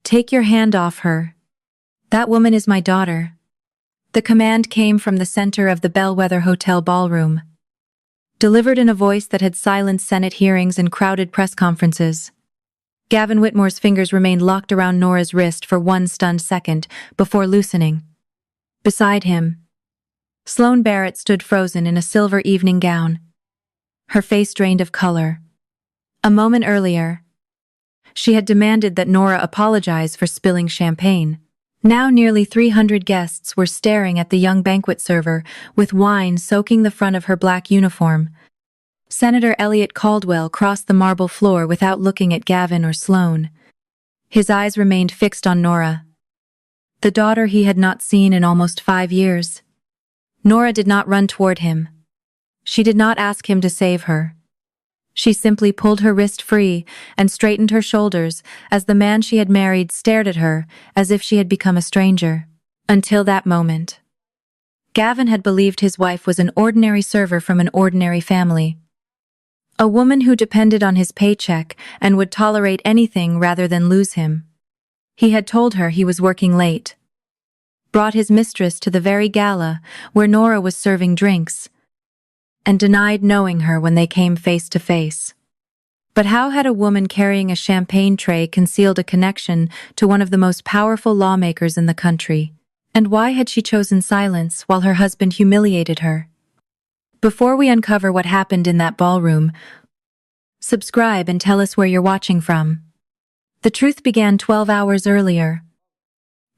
Take your hand off her. That woman is my daughter. The command came from the center of the Bellwether Hotel ballroom, delivered in a voice that had silenced Senate hearings and crowded press conferences. Gavin Whitmore's fingers remained locked around Nora's wrist for one stunned second before loosening. Beside him, Sloane Barrett stood frozen in a silver evening gown, her face drained of color. A moment earlier, she had demanded that Nora apologize for spilling champagne. Now nearly 300 guests were staring at the young banquet server, with wine soaking the front of her black uniform. Senator Elliot Caldwell crossed the marble floor without looking at Gavin or Sloane. His eyes remained fixed on Nora, the daughter he had not seen in almost 5 years. Nora did not run toward him. She did not ask him to save her. She simply pulled her wrist free and straightened her shoulders as the man she had married stared at her as if she had become a stranger. Until that moment, Gavin had believed his wife was an ordinary server from an ordinary family. A woman who depended on his paycheck and would tolerate anything rather than lose him. He had told her he was working late, brought his mistress to the very gala where Nora was serving drinks, and denied knowing her when they came face to face. But how had a woman carrying a champagne tray concealed a connection to one of the most powerful lawmakers in the country? And why had she chosen silence while her husband humiliated her? Before we uncover what happened in that ballroom, subscribe and tell us where you're watching from. The truth began 12 hours earlier,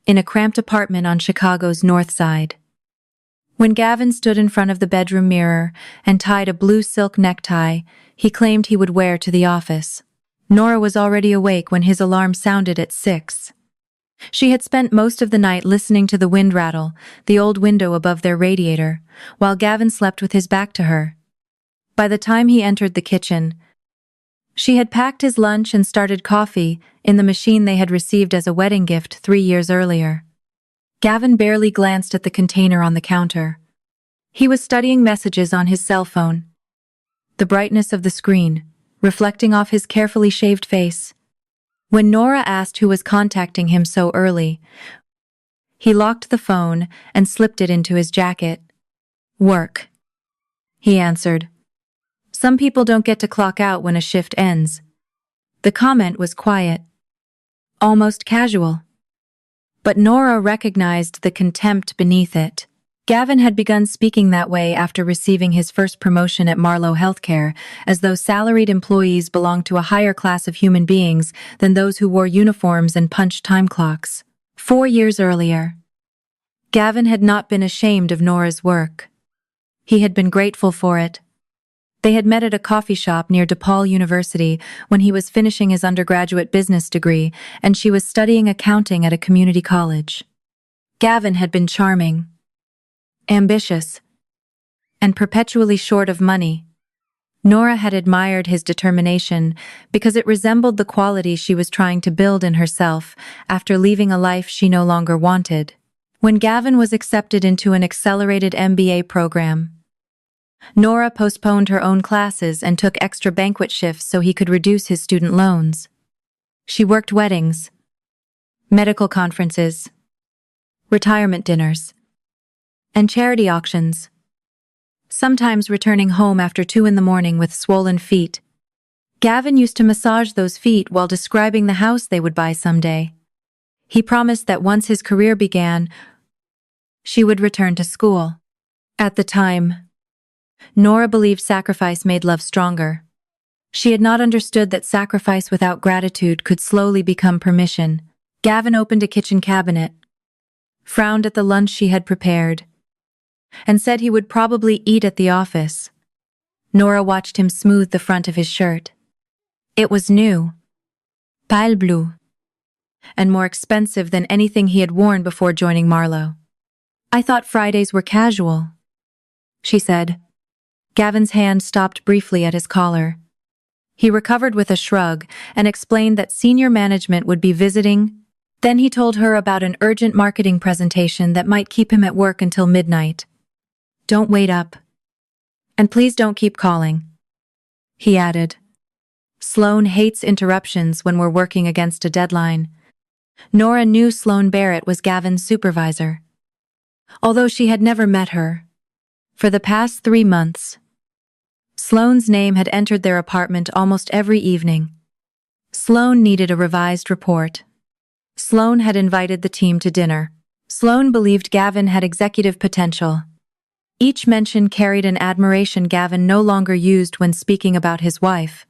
in a cramped apartment on Chicago's North Side. When Gavin stood in front of the bedroom mirror and tied a blue silk necktie he claimed he would wear to the office, Nora was already awake when his alarm sounded at 6. She had spent most of the night listening to the wind rattle the old window above their radiator, while Gavin slept with his back to her. By the time he entered the kitchen, she had packed his lunch and started coffee in the machine they had received as a wedding gift 3 years earlier. Gavin barely glanced at the container on the counter. He was studying messages on his cell phone, the brightness of the screen reflecting off his carefully shaved face. When Nora asked who was contacting him so early, he locked the phone and slipped it into his jacket. "Work," he answered. "Some people don't get to clock out when a shift ends." The comment was quiet, almost casual. But Nora recognized the contempt beneath it. Gavin had begun speaking that way after receiving his first promotion at Marlowe Healthcare, as though salaried employees belonged to a higher class of human beings than those who wore uniforms and punched time clocks. 4 years earlier, Gavin had not been ashamed of Nora's work. He had been grateful for it. They had met at a coffee shop near DePaul University when he was finishing his undergraduate business degree and she was studying accounting at a community college. Gavin had been charming, ambitious, and perpetually short of money. Nora had admired his determination because it resembled the quality she was trying to build in herself after leaving a life she no longer wanted. When Gavin was accepted into an accelerated MBA program, Nora postponed her own classes and took extra banquet shifts so he could reduce his student loans. She worked weddings, medical conferences, retirement dinners, and charity auctions, sometimes returning home after 2 in the morning with swollen feet. Gavin used to massage those feet while describing the house they would buy someday. He promised that once his career began, she would return to school. At the time, Nora believed sacrifice made love stronger. She had not understood that sacrifice without gratitude could slowly become permission. Gavin opened a kitchen cabinet, frowned at the lunch she had prepared, and said he would probably eat at the office. Nora watched him smooth the front of his shirt. It was new, pale bleu, and more expensive than anything he had worn before joining Marlowe. "I thought Fridays were casual," she said. Gavin's hand stopped briefly at his collar. He recovered with a shrug and explained that senior management would be visiting. Then he told her about an urgent marketing presentation that might keep him at work until midnight. "Don't wait up. And please don't keep calling," he added. "Sloane hates interruptions when we're working against a deadline." Nora knew Sloane Barrett was Gavin's supervisor, although she had never met her. For the past 3 months, Sloane's name had entered their apartment almost every evening. Sloane needed a revised report. Sloane had invited the team to dinner. Sloane believed Gavin had executive potential. Each mention carried an admiration Gavin no longer used when speaking about his wife.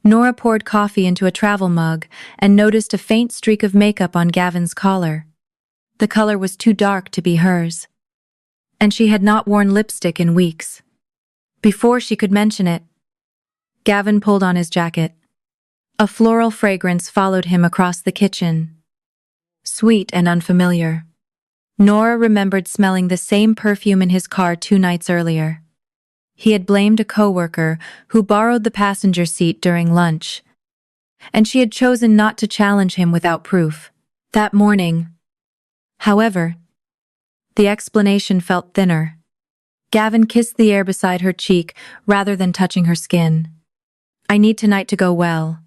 Nora poured coffee into a travel mug and noticed a faint streak of makeup on Gavin's collar. The color was too dark to be hers, and she had not worn lipstick in weeks. Before she could mention it, Gavin pulled on his jacket. A floral fragrance followed him across the kitchen, sweet and unfamiliar. Nora remembered smelling the same perfume in his car 2 nights earlier. He had blamed a coworker who borrowed the passenger seat during lunch, and she had chosen not to challenge him without proof. That morning, however, the explanation felt thinner. Gavin kissed the air beside her cheek rather than touching her skin. "I need tonight to go well,"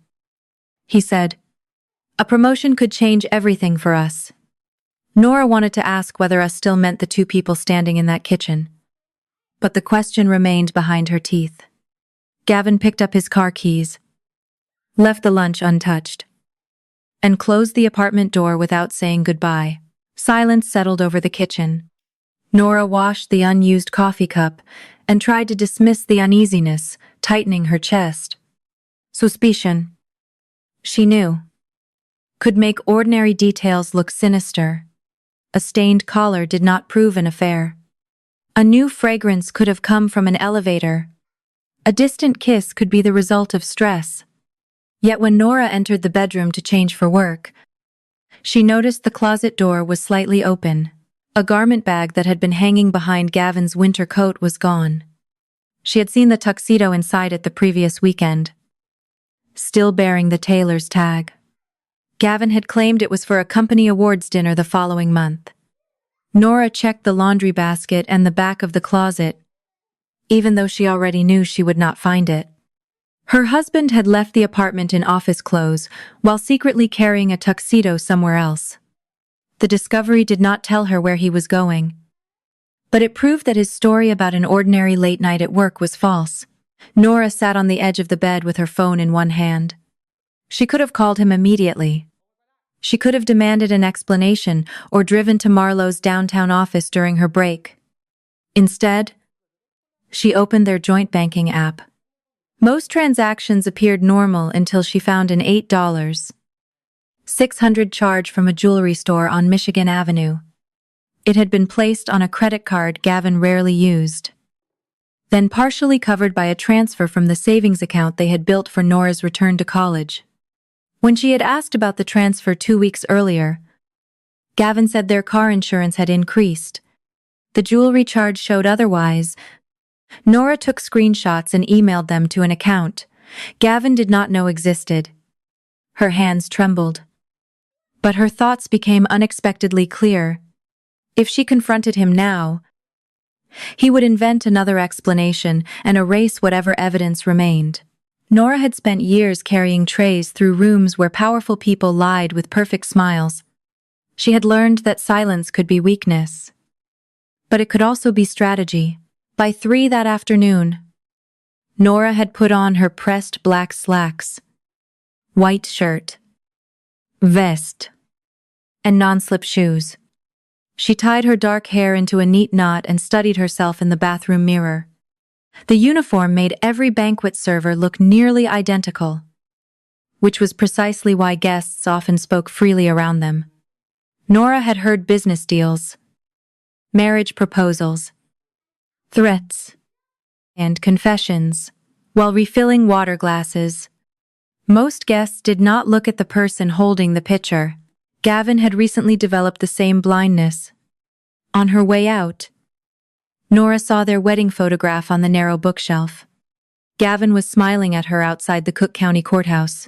he said. "A promotion could change everything for us." Nora wanted to ask whether us still meant the 2 people standing in that kitchen, but the question remained behind her teeth. Gavin picked up his car keys, left the lunch untouched, and closed the apartment door without saying goodbye. Silence settled over the kitchen. Nora washed the unused coffee cup and tried to dismiss the uneasiness tightening her chest. Suspicion, she knew, could make ordinary details look sinister. A stained collar did not prove an affair. A new fragrance could have come from an elevator. A distant kiss could be the result of stress. Yet when Nora entered the bedroom to change for work, she noticed the closet door was slightly open. A garment bag that had been hanging behind Gavin's winter coat was gone. She had seen the tuxedo inside it the previous weekend, still bearing the tailor's tag. Gavin had claimed it was for a company awards dinner the following month. Nora checked the laundry basket and the back of the closet, even though she already knew she would not find it. Her husband had left the apartment in office clothes while secretly carrying a tuxedo somewhere else. The discovery did not tell her where he was going, but it proved that his story about an ordinary late night at work was false. Nora sat on the edge of the bed with her phone in one hand. She could have called him immediately. She could have demanded an explanation or driven to Marlowe's downtown office during her break. Instead, she opened their joint banking app. Most transactions appeared normal until she found an $8.600 charge from a jewelry store on Michigan Avenue. It had been placed on a credit card Gavin rarely used, then partially covered by a transfer from the savings account they had built for Nora's return to college. When she had asked about the transfer 2 weeks earlier, Gavin said their car insurance had increased. The jewelry charge showed otherwise. Nora took screenshots and emailed them to an account Gavin did not know existed. Her hands trembled, but her thoughts became unexpectedly clear. If she confronted him now, he would invent another explanation and erase whatever evidence remained. Nora had spent years carrying trays through rooms where powerful people lied with perfect smiles. She had learned that silence could be weakness, but it could also be strategy. By 3 that afternoon, Nora had put on her pressed black slacks, white shirt, vest, and non-slip shoes. She tied her dark hair into a neat knot and studied herself in the bathroom mirror. The uniform made every banquet server look nearly identical, which was precisely why guests often spoke freely around them. Nora had heard business deals, marriage proposals, threats, and confessions while refilling water glasses. Most guests did not look at the person holding the pitcher. Gavin had recently developed the same blindness. On her way out, Nora saw their wedding photograph on the narrow bookshelf. Gavin was smiling at her outside the Cook County Courthouse,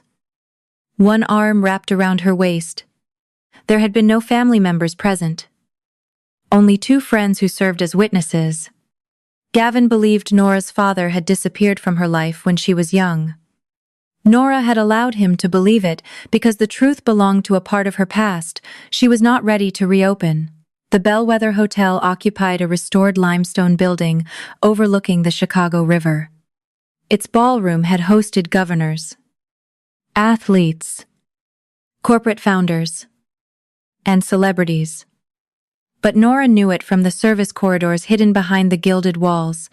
one arm wrapped around her waist. There had been no family members present, only 2 friends who served as witnesses. Gavin believed Nora's father had disappeared from her life when she was young. Nora had allowed him to believe it because the truth belonged to a part of her past she was not ready to reopen. The Bellwether Hotel occupied a restored limestone building overlooking the Chicago River. Its ballroom had hosted governors, athletes, corporate founders, and celebrities. But Nora knew it from the service corridors hidden behind the gilded walls.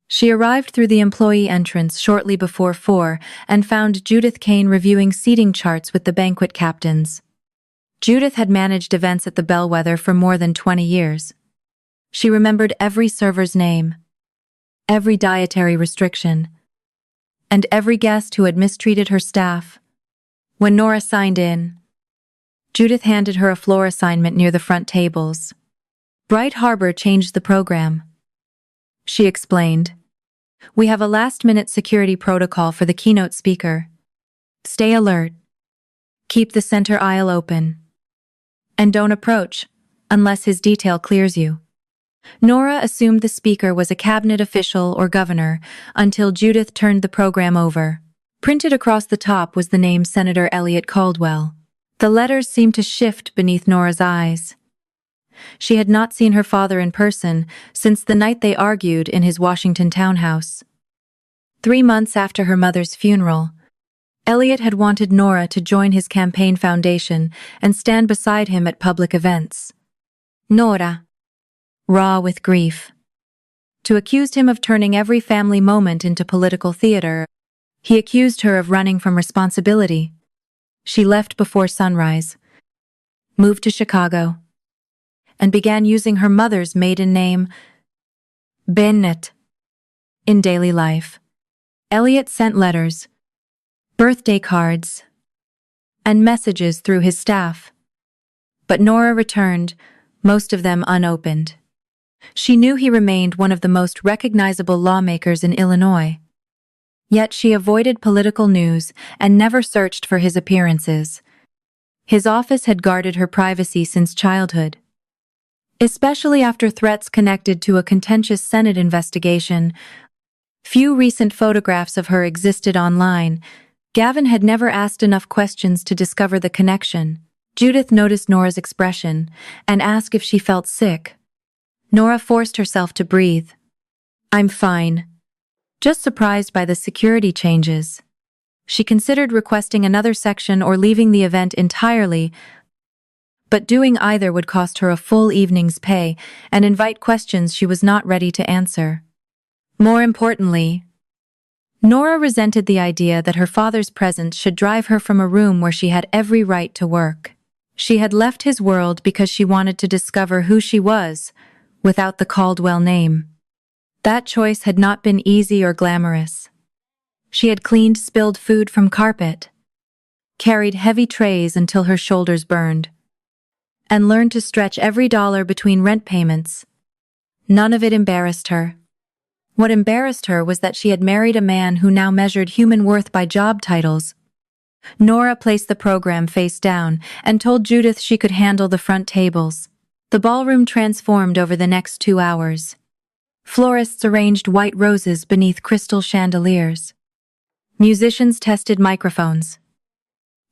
She arrived through the employee entrance shortly before 4 and found Judith Kane reviewing seating charts with the banquet captains. Judith had managed events at the Bellwether for more than 20 years. She remembered every server's name, every dietary restriction, and every guest who had mistreated her staff. When Nora signed in, Judith handed her a floor assignment near the front tables. Bright Harbor changed the program, she explained. We have a last-minute security protocol for the keynote speaker. Stay alert. Keep the center aisle open. And don't approach, unless his detail clears you. Nora assumed the speaker was a cabinet official or governor until Judith turned the program over. Printed across the top was the name Senator Elliot Caldwell. The letters seemed to shift beneath Nora's eyes. She had not seen her father in person since the night they argued in his Washington townhouse. 3 months after her mother's funeral, Elliot had wanted Nora to join his campaign foundation and stand beside him at public events. Nora, raw with grief, accused him of turning every family moment into political theater. He accused her of running from responsibility. She left before sunrise, moved to Chicago, and began using her mother's maiden name, Bennett, in daily life. Elliot sent letters, birthday cards, and messages through his staff. But Nora returned, most of them unopened. She knew he remained one of the most recognizable lawmakers in Illinois. Yet she avoided political news and never searched for his appearances. His office had guarded her privacy since childhood. Especially after threats connected to a contentious Senate investigation, few recent photographs of her existed online. Gavin had never asked enough questions to discover the connection. Judith noticed Nora's expression and asked if she felt sick. Nora forced herself to breathe. I'm fine. Just surprised by the security changes. She considered requesting another section or leaving the event entirely, but doing either would cost her a full evening's pay and invite questions she was not ready to answer. More importantly, Nora resented the idea that her father's presence should drive her from a room where she had every right to work. She had left his world because she wanted to discover who she was, without the Caldwell name. That choice had not been easy or glamorous. She had cleaned spilled food from carpet, carried heavy trays until her shoulders burned, and learned to stretch every dollar between rent payments. None of it embarrassed her. What embarrassed her was that she had married a man who now measured human worth by job titles. Nora placed the program face down and told Judith she could handle the front tables. The ballroom transformed over the next 2 hours. Florists arranged white roses beneath crystal chandeliers. Musicians tested microphones,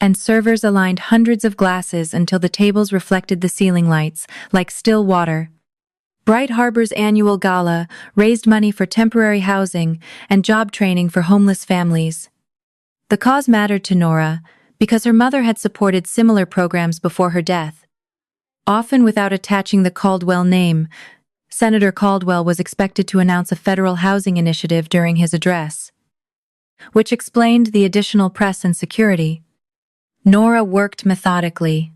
and servers aligned hundreds of glasses until the tables reflected the ceiling lights, like still water. Bright Harbor's annual gala raised money for temporary housing and job training for homeless families. The cause mattered to Nora because her mother had supported similar programs before her death. Often without attaching the Caldwell name, Senator Caldwell was expected to announce a federal housing initiative during his address, which explained the additional press and security. Nora worked methodically,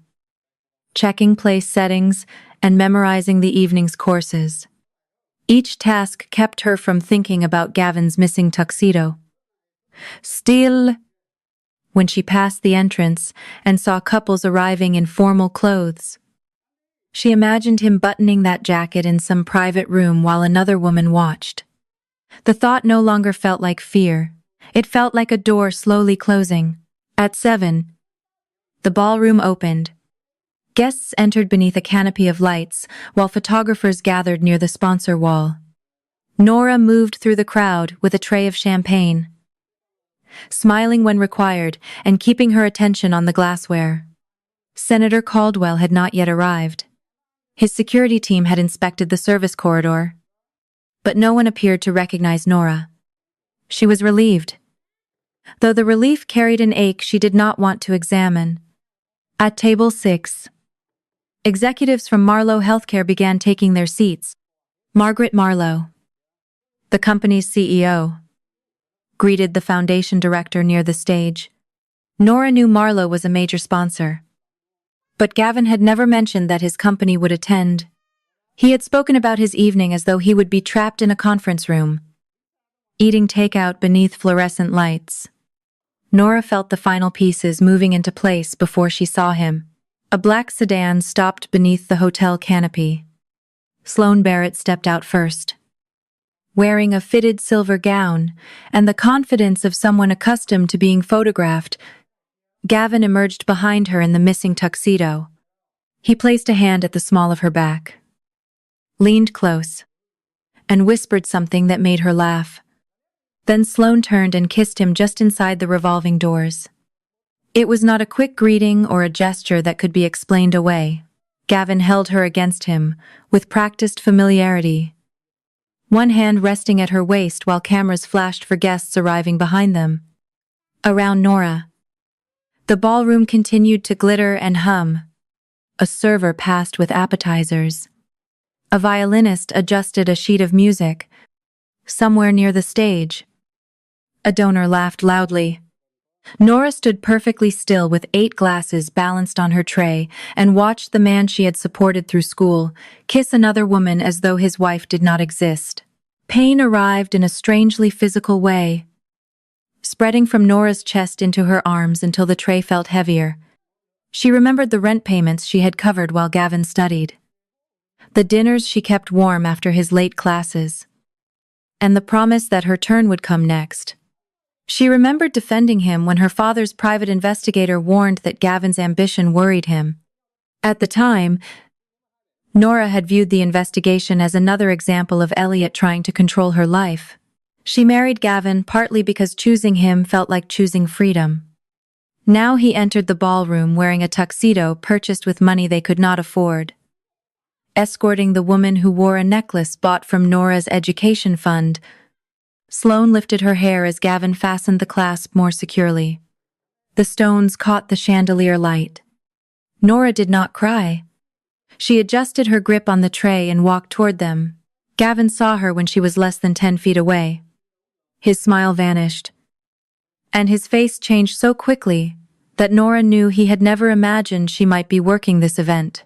checking place settings and memorizing the evening's courses. Each task kept her from thinking about Gavin's missing tuxedo. Still, when she passed the entrance and saw couples arriving in formal clothes, she imagined him buttoning that jacket in some private room while another woman watched. The thought no longer felt like fear. It felt like a door slowly closing. At 7, the ballroom opened. Guests entered beneath a canopy of lights, while photographers gathered near the sponsor wall. Nora moved through the crowd with a tray of champagne. smiling when required and keeping her attention on the glassware. Senator Caldwell had not yet arrived. His security team had inspected the service corridor, but no one appeared to recognize Nora. She was relieved, though the relief carried an ache she did not want to examine. At table 6, executives from Marlowe Healthcare began taking their seats. Margaret Marlowe, the company's CEO, greeted the foundation director near the stage. Nora knew Marlowe was a major sponsor, but Gavin had never mentioned that his company would attend. He had spoken about his evening as though he would be trapped in a conference room, eating takeout beneath fluorescent lights. Nora felt the final pieces moving into place before she saw him. A black sedan stopped beneath the hotel canopy. Sloane Barrett stepped out first, wearing a fitted silver gown and the confidence of someone accustomed to being photographed. Gavin emerged behind her in the missing tuxedo. He placed a hand at the small of her back, leaned close, and whispered something that made her laugh. Then Sloane turned and kissed him just inside the revolving doors. It was not a quick greeting or a gesture that could be explained away. Gavin held her against him, with practiced familiarity, one hand resting at her waist while cameras flashed for guests arriving behind them. Around Nora, the ballroom continued to glitter and hum. A server passed with appetizers. A violinist adjusted a sheet of music. Somewhere near the stage, a donor laughed loudly. Nora stood perfectly still with 8 glasses balanced on her tray and watched the man she had supported through school kiss another woman as though his wife did not exist. Pain arrived in a strangely physical way, spreading from Nora's chest into her arms until the tray felt heavier. She remembered the rent payments she had covered while Gavin studied, the dinners she kept warm after his late classes, and the promise that her turn would come next. She remembered defending him when her father's private investigator warned that Gavin's ambition worried him. At the time, Nora had viewed the investigation as another example of Elliot trying to control her life. She married Gavin partly because choosing him felt like choosing freedom. Now he entered the ballroom wearing a tuxedo purchased with money they could not afford, escorting the woman who wore a necklace bought from Nora's education fund. Sloane lifted her hair as Gavin fastened the clasp more securely. The stones caught the chandelier light. Nora did not cry. She adjusted her grip on the tray and walked toward them. Gavin saw her when she was less than 10 feet away. His smile vanished, and his face changed so quickly that Nora knew he had never imagined she might be working this event.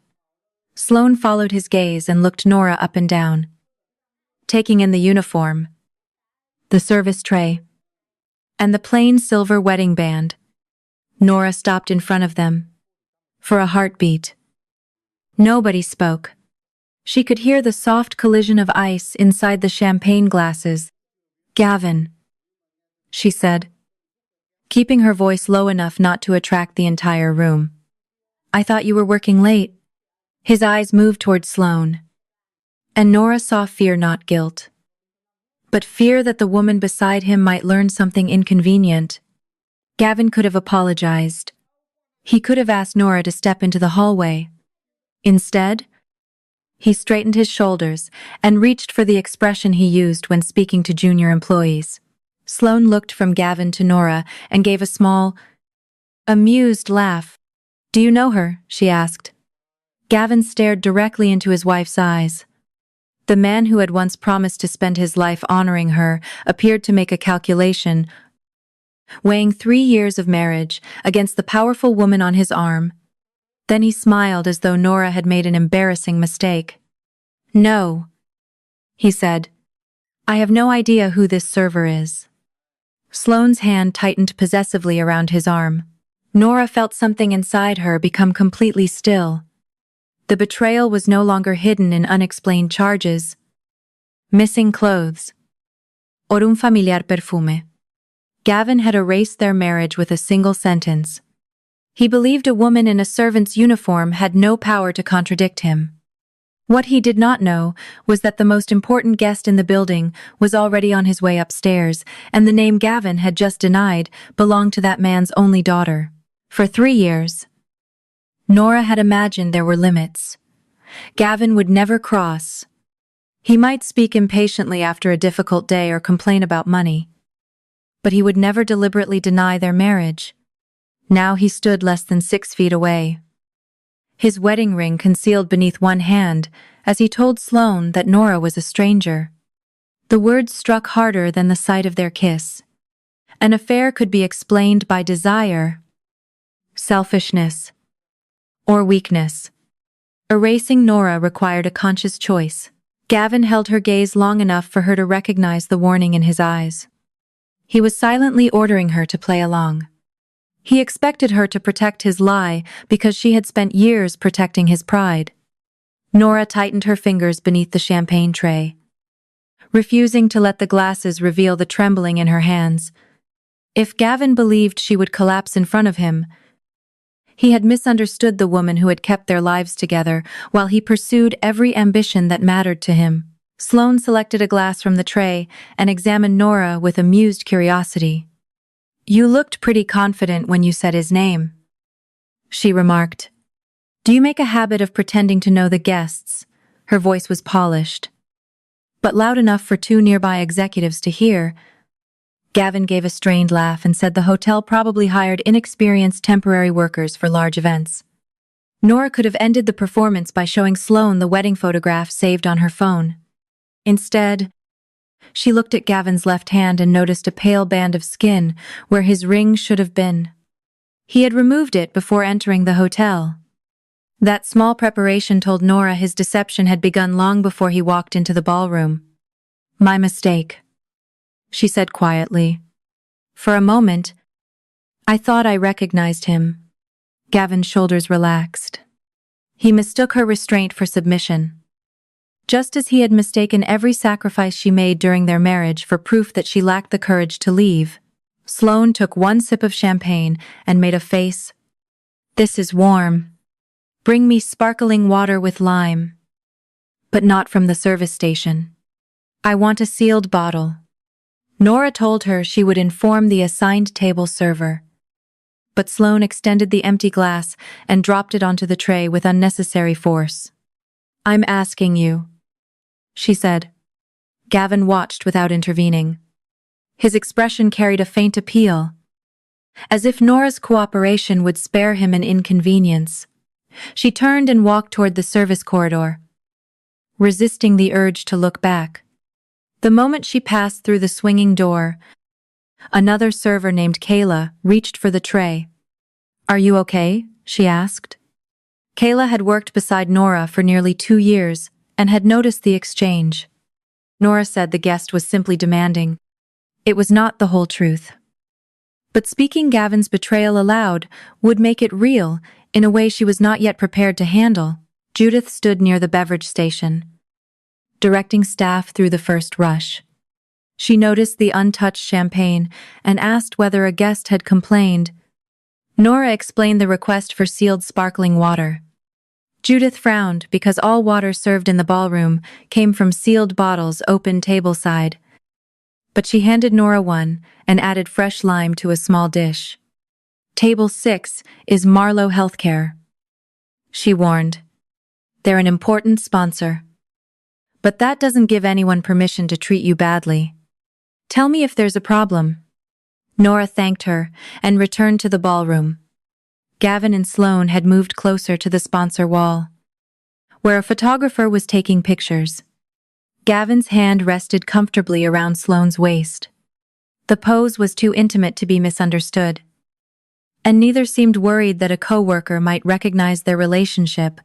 Sloane followed his gaze and looked Nora up and down, taking in the uniform, the service tray, and the plain silver wedding band. Nora stopped in front of them. For a heartbeat. Nobody spoke. She could hear the soft collision of ice inside the champagne glasses. "Gavin," she said, keeping her voice low enough not to attract the entire room. "I thought you were working late." His eyes moved toward Sloane, and Nora saw fear, not guilt, but fear that the woman beside him might learn something inconvenient. Gavin could have apologized. He could have asked Nora to step into the hallway. Instead, he straightened his shoulders and reached for the expression he used when speaking to junior employees. Sloane looked from Gavin to Nora and gave a small, amused laugh. "Do you know her?" she asked. Gavin stared directly into his wife's eyes. The man who had once promised to spend his life honoring her appeared to make a calculation, weighing 3 years of marriage against the powerful woman on his arm. Then he smiled as though Nora had made an embarrassing mistake. "No," he said. "I have no idea who this server is." Sloane's hand tightened possessively around his arm. Nora felt something inside her become completely still. The betrayal was no longer hidden in unexplained charges, missing clothes, or un familiar perfume. Gavin had erased their marriage with a single sentence. He believed a woman in a servant's uniform had no power to contradict him. What he did not know was that the most important guest in the building was already on his way upstairs, and the name Gavin had just denied belonged to that man's only daughter. For 3 years, Nora had imagined there were limits. Gavin would never cross. He might speak impatiently after a difficult day or complain about money, but he would never deliberately deny their marriage. Now he stood less than 6 feet away, his wedding ring concealed beneath one hand, as he told Sloane that Nora was a stranger. The words struck harder than the sight of their kiss. An affair could be explained by desire, selfishness, or weakness. Erasing Nora required a conscious choice. Gavin held her gaze long enough for her to recognize the warning in his eyes. He was silently ordering her to play along. He expected her to protect his lie because she had spent years protecting his pride. Nora tightened her fingers beneath the champagne tray, refusing to let the glasses reveal the trembling in her hands. If Gavin believed she would collapse in front of him, he had misunderstood the woman who had kept their lives together while he pursued every ambition that mattered to him. Sloane selected a glass from the tray and examined Nora with amused curiosity. "You looked pretty confident when you said his name," she remarked. "Do you make a habit of pretending to know the guests?" Her voice was polished, but loud enough for 2 nearby executives to hear. Gavin gave a strained laugh and said the hotel probably hired inexperienced temporary workers for large events. Nora could have ended the performance by showing Sloane the wedding photograph saved on her phone. Instead, she looked at Gavin's left hand and noticed a pale band of skin where his ring should have been. He had removed it before entering the hotel. That small preparation told Nora his deception had begun long before he walked into the ballroom. "My mistake," she said quietly. "For a moment, I thought I recognized him." Gavin's shoulders relaxed. He mistook her restraint for submission, just as he had mistaken every sacrifice she made during their marriage for proof that she lacked the courage to leave. Sloane took 1 sip of champagne and made a face. "This is warm. Bring me sparkling water with lime. But not from the service station. I want a sealed bottle." Nora told her she would inform the assigned table server. But Sloane extended the empty glass and dropped it onto the tray with unnecessary force. "I'm asking you," she said. Gavin watched without intervening. His expression carried a faint appeal, as if Nora's cooperation would spare him an inconvenience. She turned and walked toward the service corridor, resisting the urge to look back. The moment she passed through the swinging door, another server named Kayla reached for the tray. "Are you okay?" she asked. Kayla had worked beside Nora for nearly 2 years and had noticed the exchange. Nora said the guest was simply demanding. It was not the whole truth. But speaking Gavin's betrayal aloud would make it real in a way she was not yet prepared to handle. Judith stood near the beverage station, directing staff through the first rush. She noticed the untouched champagne and asked whether a guest had complained. Nora explained the request for sealed sparkling water. Judith frowned because all water served in the ballroom came from sealed bottles opened tableside. But she handed Nora one and added fresh lime to a small dish. "Table 6 is Marlowe Healthcare," she warned. "They're an important sponsor. But that doesn't give anyone permission to treat you badly. Tell me if there's a problem." Nora thanked her and returned to the ballroom. Gavin and Sloane had moved closer to the sponsor wall, where a photographer was taking pictures. Gavin's hand rested comfortably around Sloane's waist. The pose was too intimate to be misunderstood, and neither seemed worried that a co-worker might recognize their relationship.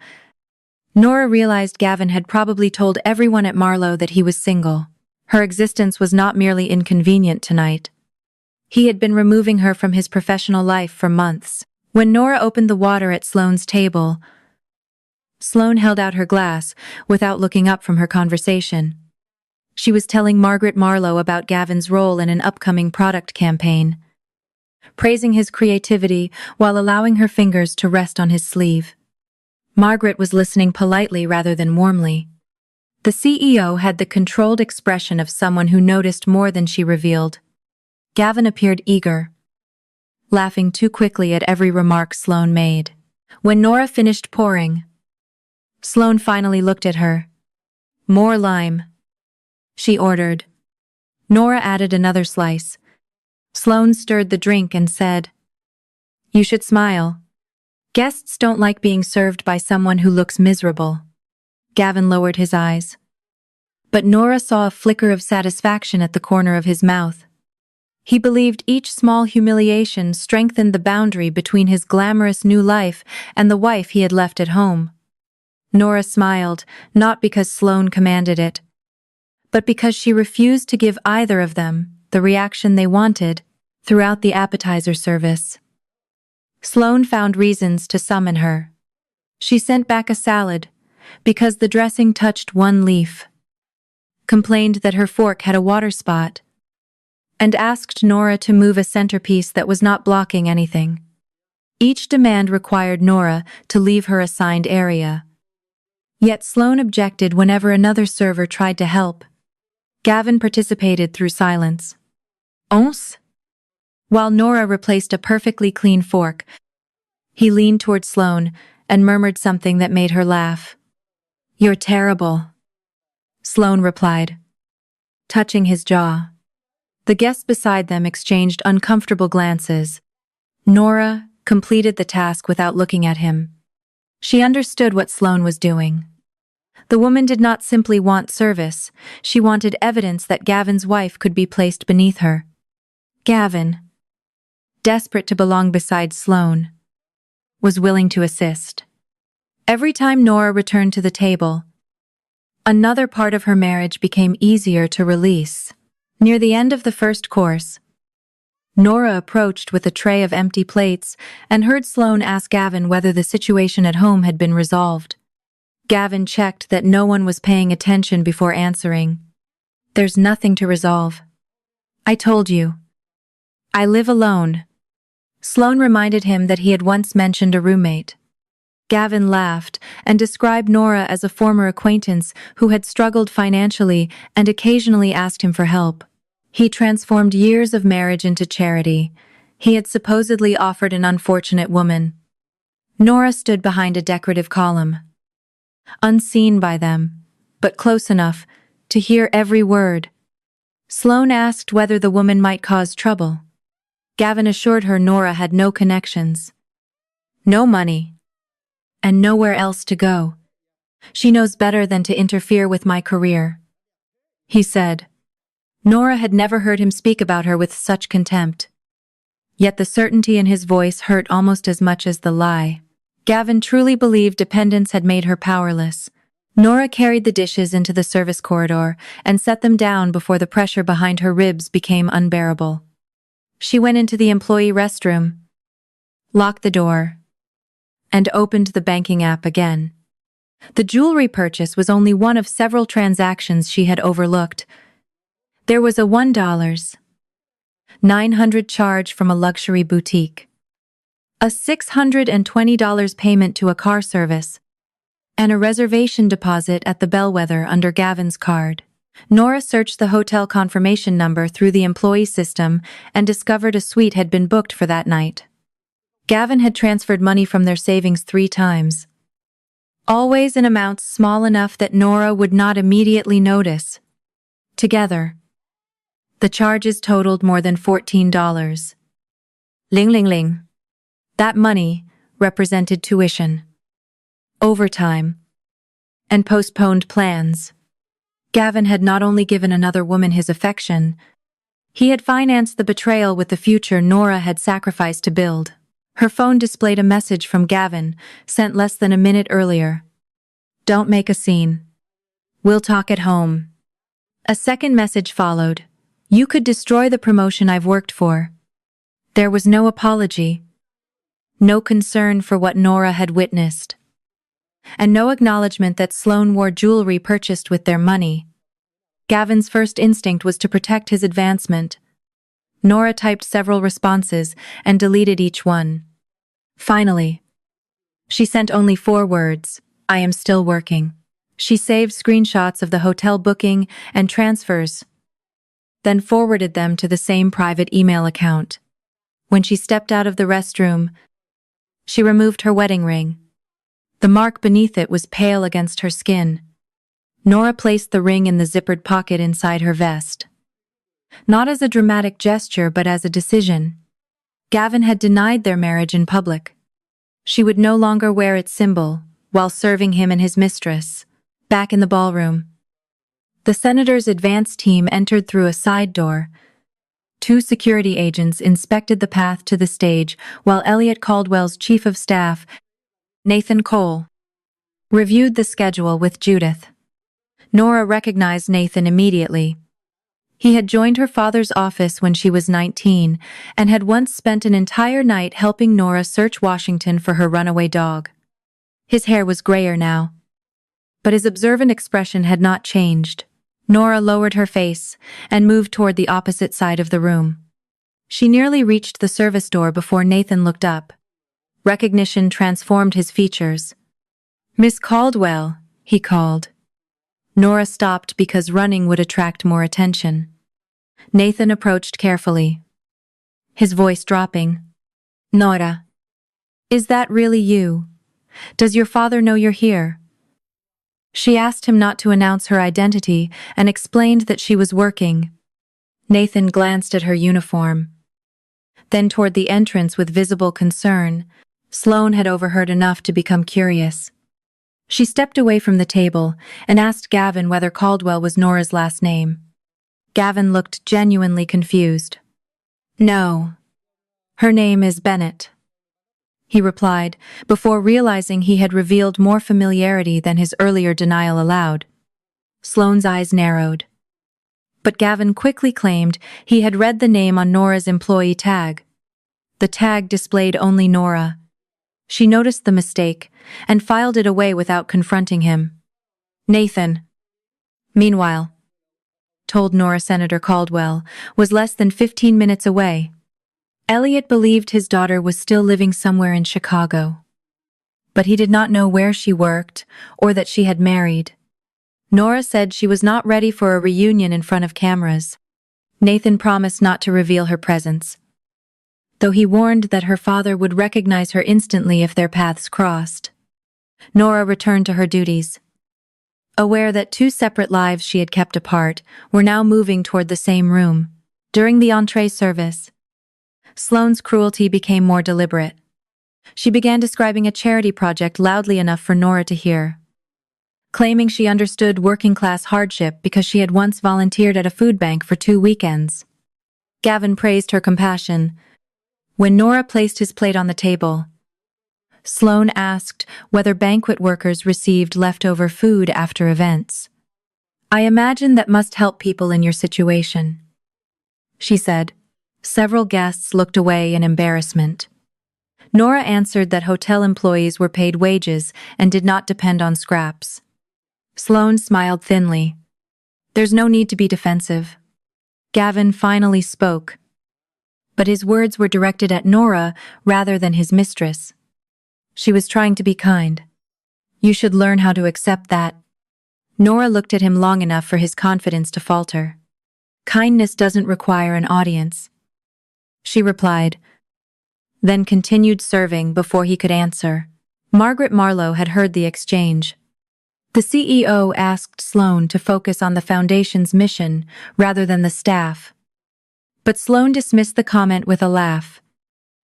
Nora realized Gavin had probably told everyone at Marlowe that he was single. Her existence was not merely inconvenient tonight. He had been removing her from his professional life for months. When Nora opened the water at Sloane's table, Sloane held out her glass without looking up from her conversation. She was telling Margaret Marlowe about Gavin's role in an upcoming product campaign, praising his creativity while allowing her fingers to rest on his sleeve. Margaret was listening politely rather than warmly. The CEO had the controlled expression of someone who noticed more than she revealed. Gavin appeared eager, laughing too quickly at every remark Sloane made. When Nora finished pouring, Sloane finally looked at her. "More lime," she ordered. Nora added another slice. Sloane stirred the drink and said, "You should smile. Guests don't like being served by someone who looks miserable." Gavin lowered his eyes. But Nora saw a flicker of satisfaction at the corner of his mouth. He believed each small humiliation strengthened the boundary between his glamorous new life and the wife he had left at home. Nora smiled, not because Sloane commanded it, but because she refused to give either of them the reaction they wanted throughout the appetizer service. Sloane found reasons to summon her. She sent back a salad because the dressing touched one leaf, complained that her fork had a water spot, and asked Nora to move a centerpiece that was not blocking anything. Each demand required Nora to leave her assigned area. Yet Sloane objected whenever another server tried to help. Gavin participated through silence. "Once?" While Nora replaced a perfectly clean fork, he leaned toward Sloane and murmured something that made her laugh. "You're terrible," Sloane replied, touching his jaw. The guests beside them exchanged uncomfortable glances. Nora completed the task without looking at him. She understood what Sloane was doing. The woman did not simply want service, she wanted evidence that Gavin's wife could be placed beneath her. Gavin, desperate to belong beside Sloane, was willing to assist. Every time Nora returned to the table, another part of her marriage became easier to release. Near the end of the first course, Nora approached with a tray of empty plates and heard Sloane ask Gavin whether the situation at home had been resolved. Gavin checked that no one was paying attention before answering. "There's nothing to resolve. I told you. I live alone." Sloane reminded him that he had once mentioned a roommate. Gavin laughed and described Nora as a former acquaintance who had struggled financially and occasionally asked him for help. He transformed years of marriage into charity. He had supposedly offered an unfortunate woman. Nora stood behind a decorative column, unseen by them, but close enough to hear every word. Sloane asked whether the woman might cause trouble. Gavin assured her Nora had no connections, no money, and nowhere else to go. "She knows better than to interfere with my career," he said. Nora had never heard him speak about her with such contempt. Yet the certainty in his voice hurt almost as much as the lie. Gavin truly believed dependence had made her powerless. Nora carried the dishes into the service corridor and set them down before the pressure behind her ribs became unbearable. She went into the employee restroom, locked the door, and opened the banking app again. The jewelry purchase was only one of several transactions she had overlooked. There was a $1,900 charge from a luxury boutique, a $620 payment to a car service, and a reservation deposit at the Bellwether under Gavin's card. Nora searched the hotel confirmation number through the employee system and discovered a suite had been booked for that night. Gavin had transferred money from their savings 3 times, always in amounts small enough that Nora would not immediately notice. Together, the charges totaled more than $14. Ling ling ling. That money represented tuition, overtime, and postponed plans. Gavin had not only given another woman his affection, he had financed the betrayal with the future Nora had sacrificed to build. Her phone displayed a message from Gavin, sent less than a minute earlier. "Don't make a scene. We'll talk at home." A second message followed. "You could destroy the promotion I've worked for." There was no apology, no concern for what Nora had witnessed, and no acknowledgement that Sloane wore jewelry purchased with their money. Gavin's first instinct was to protect his advancement. Nora typed several responses and deleted each one. Finally, She sent only 4 words: "I am still working." She saved screenshots of the hotel booking and transfers, then forwarded them to the same private email account. When she stepped out of the restroom, she removed her wedding ring. The mark beneath it was pale against her skin. Nora placed the ring in the zippered pocket inside her vest. Not as a dramatic gesture, but as a decision. Gavin had denied their marriage in public. She would no longer wear its symbol, while serving him and his mistress. Back in the ballroom, the senator's advance team entered through a side door. 2 security agents inspected the path to the stage, while Elliot Caldwell's chief of staff, Nathan Cole, reviewed the schedule with Judith. Nora recognized Nathan immediately. He had joined her father's office when she was 19 and had once spent an entire night helping Nora search Washington for her runaway dog. His hair was grayer now, but his observant expression had not changed. Nora lowered her face and moved toward the opposite side of the room. She nearly reached the service door before Nathan looked up. Recognition transformed his features. "Miss Caldwell," he called. Nora stopped because running would attract more attention. Nathan approached carefully, his voice dropping. "Nora, is that really you? Does your father know you're here?" She asked him not to announce her identity and explained that she was working. Nathan glanced at her uniform, then toward the entrance with visible concern. Sloane had overheard enough to become curious. She stepped away from the table and asked Gavin whether Caldwell was Nora's last name. Gavin looked genuinely confused. "No, her name is Bennett," he replied, before realizing he had revealed more familiarity than his earlier denial allowed. Sloane's eyes narrowed. But Gavin quickly claimed he had read the name on Nora's employee tag. The tag displayed only Nora. She noticed the mistake and filed it away without confronting him. Nathan, meanwhile, told Nora Senator Caldwell, was less than 15 minutes away. Elliot believed his daughter was still living somewhere in Chicago, but he did not know where she worked or that she had married. Nora said she was not ready for a reunion in front of cameras. Nathan promised not to reveal her presence, though he warned that her father would recognize her instantly if their paths crossed. Nora returned to her duties, aware that 2 separate lives she had kept apart were now moving toward the same room. During the entree service, Sloane's cruelty became more deliberate. She began describing a charity project loudly enough for Nora to hear, claiming she understood working-class hardship because she had once volunteered at a food bank for 2 weekends. Gavin praised her compassion. When Nora placed his plate on the table, Sloane asked whether banquet workers received leftover food after events. "I imagine that must help people in your situation," she said. Several guests looked away in embarrassment. Nora answered that hotel employees were paid wages and did not depend on scraps. Sloane smiled thinly. "There's no need to be defensive." Gavin finally spoke, but his words were directed at Nora rather than his mistress. She was trying to be kind. "You should learn how to accept that." Nora looked at him long enough for his confidence to falter. "Kindness doesn't require an audience," she replied, then continued serving before he could answer. Margaret Marlowe had heard the exchange. The CEO asked Sloane to focus on the foundation's mission rather than the staff. But Sloane dismissed the comment with a laugh.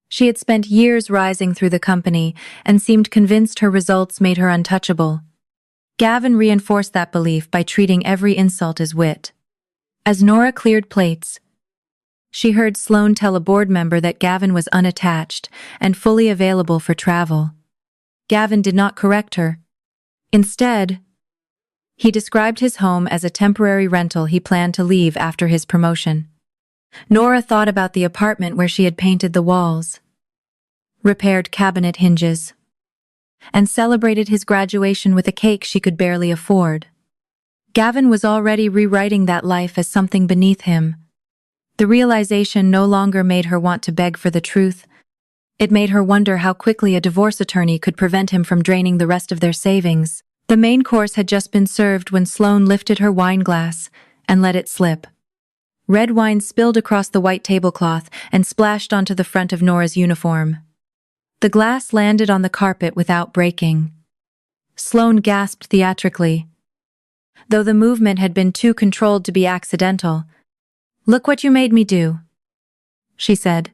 She had spent years rising through the company and seemed convinced her results made her untouchable. Gavin reinforced that belief by treating every insult as wit. As Nora cleared plates, she heard Sloane tell a board member that Gavin was unattached and fully available for travel. Gavin did not correct her. Instead, he described his home as a temporary rental he planned to leave after his promotion. Nora thought about the apartment where she had painted the walls, repaired cabinet hinges, and celebrated his graduation with a cake she could barely afford. Gavin was already rewriting that life as something beneath him. The realization no longer made her want to beg for the truth. It made her wonder how quickly a divorce attorney could prevent him from draining the rest of their savings. The main course had just been served when Sloane lifted her wine glass and let it slip. Red wine spilled across the white tablecloth and splashed onto the front of Nora's uniform. The glass landed on the carpet without breaking. Sloane gasped theatrically, though the movement had been too controlled to be accidental. "Look what you made me do," she said.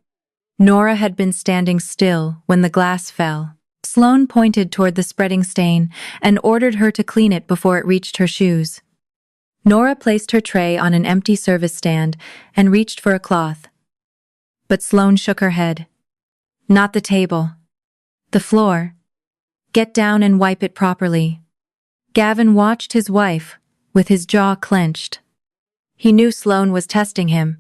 Nora had been standing still when the glass fell. Sloane pointed toward the spreading stain and ordered her to clean it before it reached her shoes. Nora placed her tray on an empty service stand and reached for a cloth. But Sloane shook her head. "Not the table. The floor. Get down and wipe it properly." Gavin watched his wife, with his jaw clenched. He knew Sloane was testing him,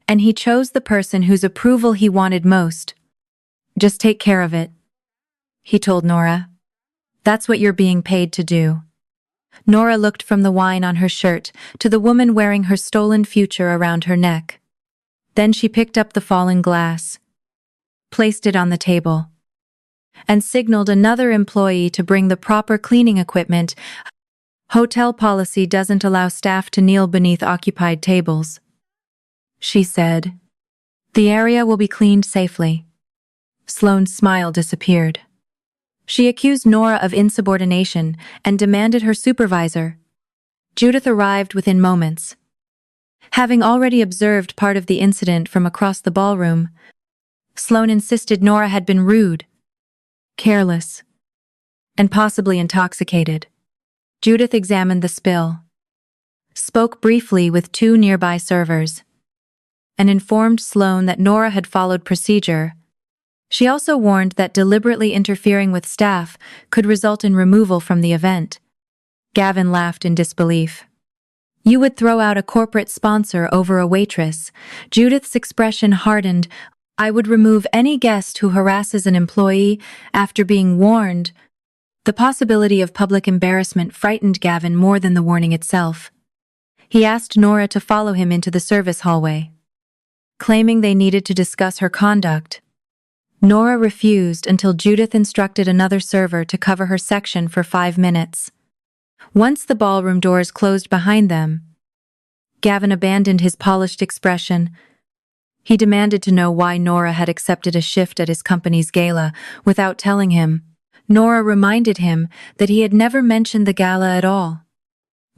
and he chose the person whose approval he wanted most. "Just take care of it," he told Nora. "That's what you're being paid to do." Nora looked from the wine on her shirt to the woman wearing her stolen future around her neck. Then she picked up the fallen glass, placed it on the table, and signaled another employee to bring the proper cleaning equipment. "Hotel policy doesn't allow staff to kneel beneath occupied tables," she said. "The area will be cleaned safely." Sloane's smile disappeared. She accused Nora of insubordination and demanded her supervisor. Judith arrived within moments. Having already observed part of the incident from across the ballroom, Sloane insisted Nora had been rude, careless, and possibly intoxicated. Judith examined the spill, spoke briefly with two nearby servers, and informed Sloane that Nora had followed procedure. She also warned that deliberately interfering with staff could result in removal from the event. Gavin laughed in disbelief. "You would throw out a corporate sponsor over a waitress." Judith's expression hardened. "I would remove any guest who harasses an employee after being warned." The possibility of public embarrassment frightened Gavin more than the warning itself. He asked Nora to follow him into the service hallway, claiming they needed to discuss her conduct. Nora refused until Judith instructed another server to cover her section for 5 minutes. Once the ballroom doors closed behind them, Gavin abandoned his polished expression. He demanded to know why Nora had accepted a shift at his company's gala without telling him. Nora reminded him that he had never mentioned the gala at all.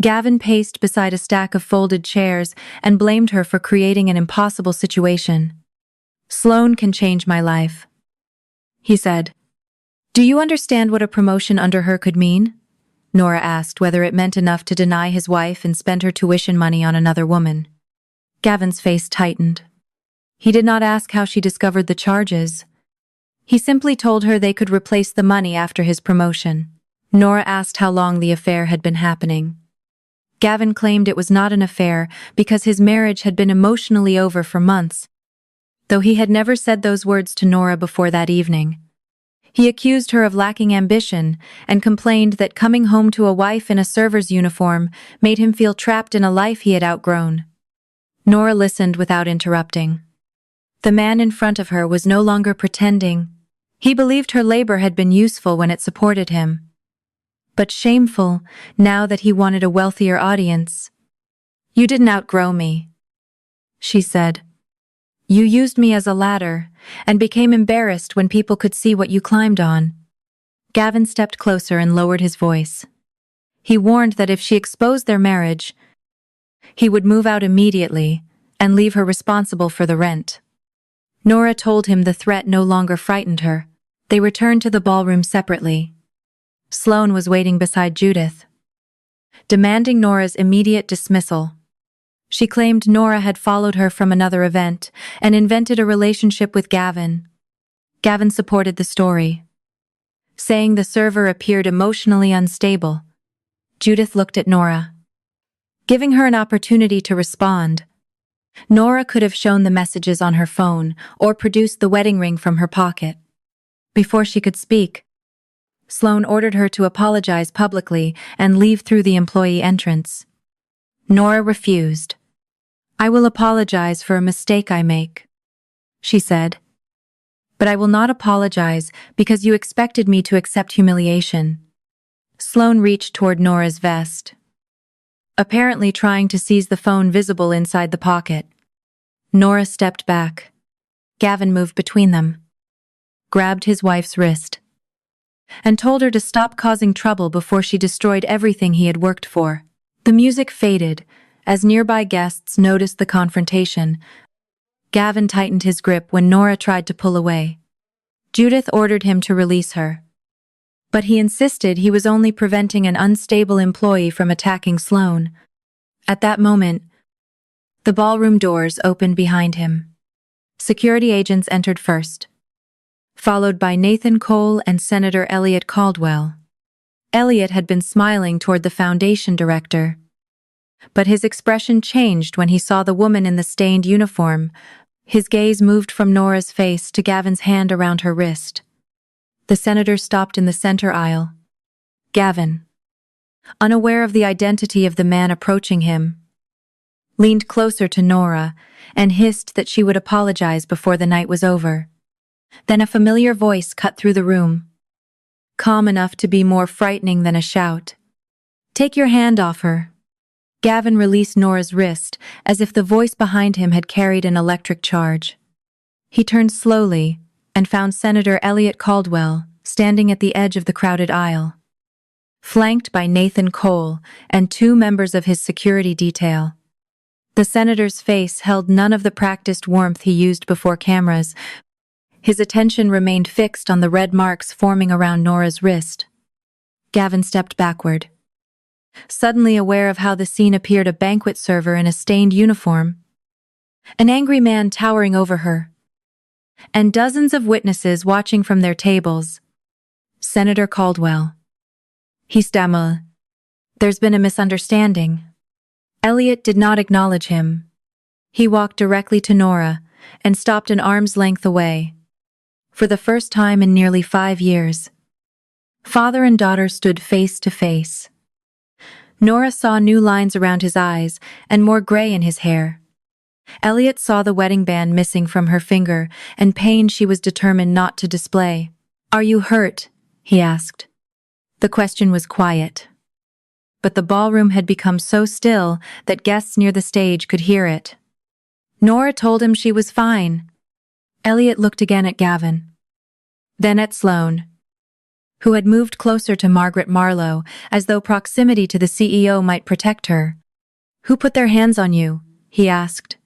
Gavin paced beside a stack of folded chairs and blamed her for creating an impossible situation. "Sloane can change my life," he said. "Do you understand what a promotion under her could mean?" Nora asked whether it meant enough to deny his wife and spend her tuition money on another woman. Gavin's face tightened. He did not ask how she discovered the charges. He simply told her they could replace the money after his promotion. Nora asked how long the affair had been happening. Gavin claimed it was not an affair because his marriage had been emotionally over for months, though he had never said those words to Nora before that evening. He accused her of lacking ambition and complained that coming home to a wife in a server's uniform made him feel trapped in a life he had outgrown. Nora listened without interrupting. The man in front of her was no longer pretending. He believed her labor had been useful when it supported him, but shameful now that he wanted a wealthier audience. "You didn't outgrow me," she said. "You used me as a ladder and became embarrassed when people could see what you climbed on." Gavin stepped closer and lowered his voice. He warned that if she exposed their marriage, he would move out immediately and leave her responsible for the rent. Nora told him the threat no longer frightened her. They returned to the ballroom separately. Sloane was waiting beside Judith, demanding Nora's immediate dismissal. She claimed Nora had followed her from another event and invented a relationship with Gavin. Gavin supported the story, saying the server appeared emotionally unstable. Judith looked at Nora, giving her an opportunity to respond. Nora could have shown the messages on her phone or produced the wedding ring from her pocket. Before she could speak, Sloane ordered her to apologize publicly and leave through the employee entrance. Nora refused. "I will apologize for a mistake I make," she said. But I will not apologize because you expected me to accept humiliation. Sloane reached toward Nora's vest, apparently trying to seize the phone visible inside the pocket. Nora stepped back. Gavin moved between them, grabbed his wife's wrist, and told her to stop causing trouble before she destroyed everything he had worked for. The music faded as nearby guests noticed the confrontation. Gavin tightened his grip when Nora tried to pull away. Judith ordered him to release her, but he insisted he was only preventing an unstable employee from attacking Sloane. At that moment, the ballroom doors opened behind him. Security agents entered first, followed by Nathan Cole and Senator Elliot Caldwell. Elliot had been smiling toward the foundation director, but his expression changed when he saw the woman in the stained uniform. His gaze moved from Nora's face to Gavin's hand around her wrist. The senator stopped in the center aisle. Gavin, unaware of the identity of the man approaching him, leaned closer to Nora and hissed that she would apologize before the night was over. Then a familiar voice cut through the room, calm enough to be more frightening than a shout. "Take your hand off her." Gavin released Nora's wrist as if the voice behind him had carried an electric charge. He turned slowly and found Senator Elliot Caldwell standing at the edge of the crowded aisle, flanked by Nathan Cole and two members of his security detail. The senator's face held none of the practiced warmth he used before cameras. His attention remained fixed on the red marks forming around Nora's wrist. Gavin stepped backward, suddenly aware of how the scene appeared: a banquet server in a stained uniform, an angry man towering over her, and dozens of witnesses watching from their tables. Senator Caldwell. He stammered. "There's been a misunderstanding." Elliot did not acknowledge him. He walked directly to Nora and stopped an arm's length away. For the first time in nearly 5 years, father and daughter stood face to face. Nora saw new lines around his eyes and more gray in his hair. Elliot saw the wedding band missing from her finger and pain she was determined not to display. "Are you hurt?" he asked. The question was quiet, but the ballroom had become so still that guests near the stage could hear it. Nora told him she was fine. Elliot looked again at Gavin, then at Sloane, who had moved closer to Margaret Marlowe as though proximity to the CEO might protect her. "Who put their hands on you?" he asked.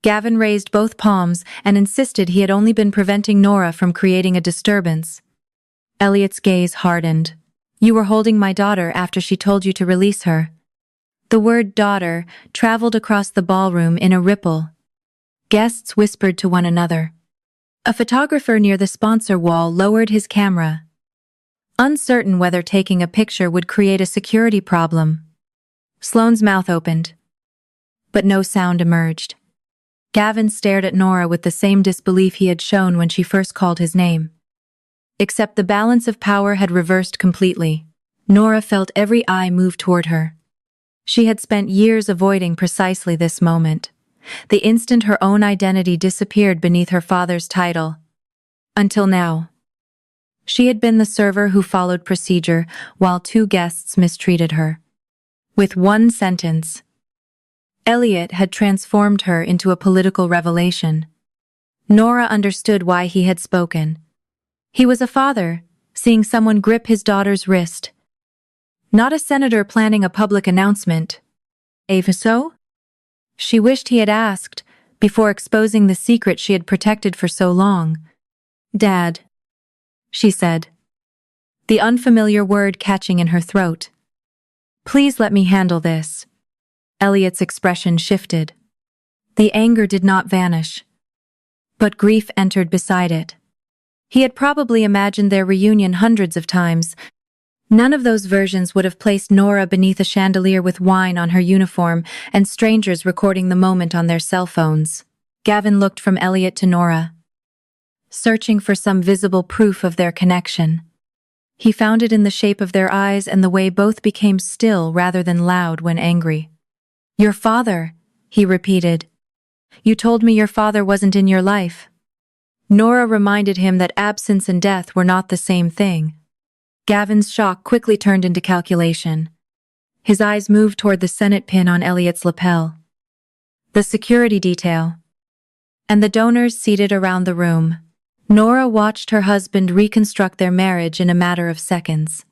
Gavin raised both palms and insisted he had only been preventing Nora from creating a disturbance. Elliot's gaze hardened. "You were holding my daughter after she told you to release her." The word daughter traveled across the ballroom in a ripple. Guests whispered to one another. A photographer near the sponsor wall lowered his camera, uncertain whether taking a picture would create a security problem. Sloane's mouth opened, but no sound emerged. Gavin stared at Nora with the same disbelief he had shown when she first called his name. Except the balance of power had reversed completely. Nora felt every eye move toward her. She had spent years avoiding precisely this moment, the instant her own identity disappeared beneath her father's title. Until now, she had been the server who followed procedure while 2 guests mistreated her. With one sentence, Elliot had transformed her into a political revelation. Nora understood why he had spoken. He was a father, seeing someone grip his daughter's wrist, not a senator planning a public announcement. Even so? She wished he had asked, before exposing the secret she had protected for so long. "Dad," she said, the unfamiliar word catching in her throat. "Please let me handle this." Elliot's expression shifted. The anger did not vanish, but grief entered beside it. He had probably imagined their reunion hundreds of times. None of those versions would have placed Nora beneath a chandelier with wine on her uniform and strangers recording the moment on their cell phones. Gavin looked from Elliot to Nora, searching for some visible proof of their connection. He found it in the shape of their eyes and the way both became still rather than loud when angry. "Your father," he repeated. "You told me your father wasn't in your life." Nora reminded him that absence and death were not the same thing. Gavin's shock quickly turned into calculation. His eyes moved toward the Senate pin on Elliot's lapel. The security detail. And the donors seated around the room. Nora watched her husband reconstruct their marriage in a matter of seconds.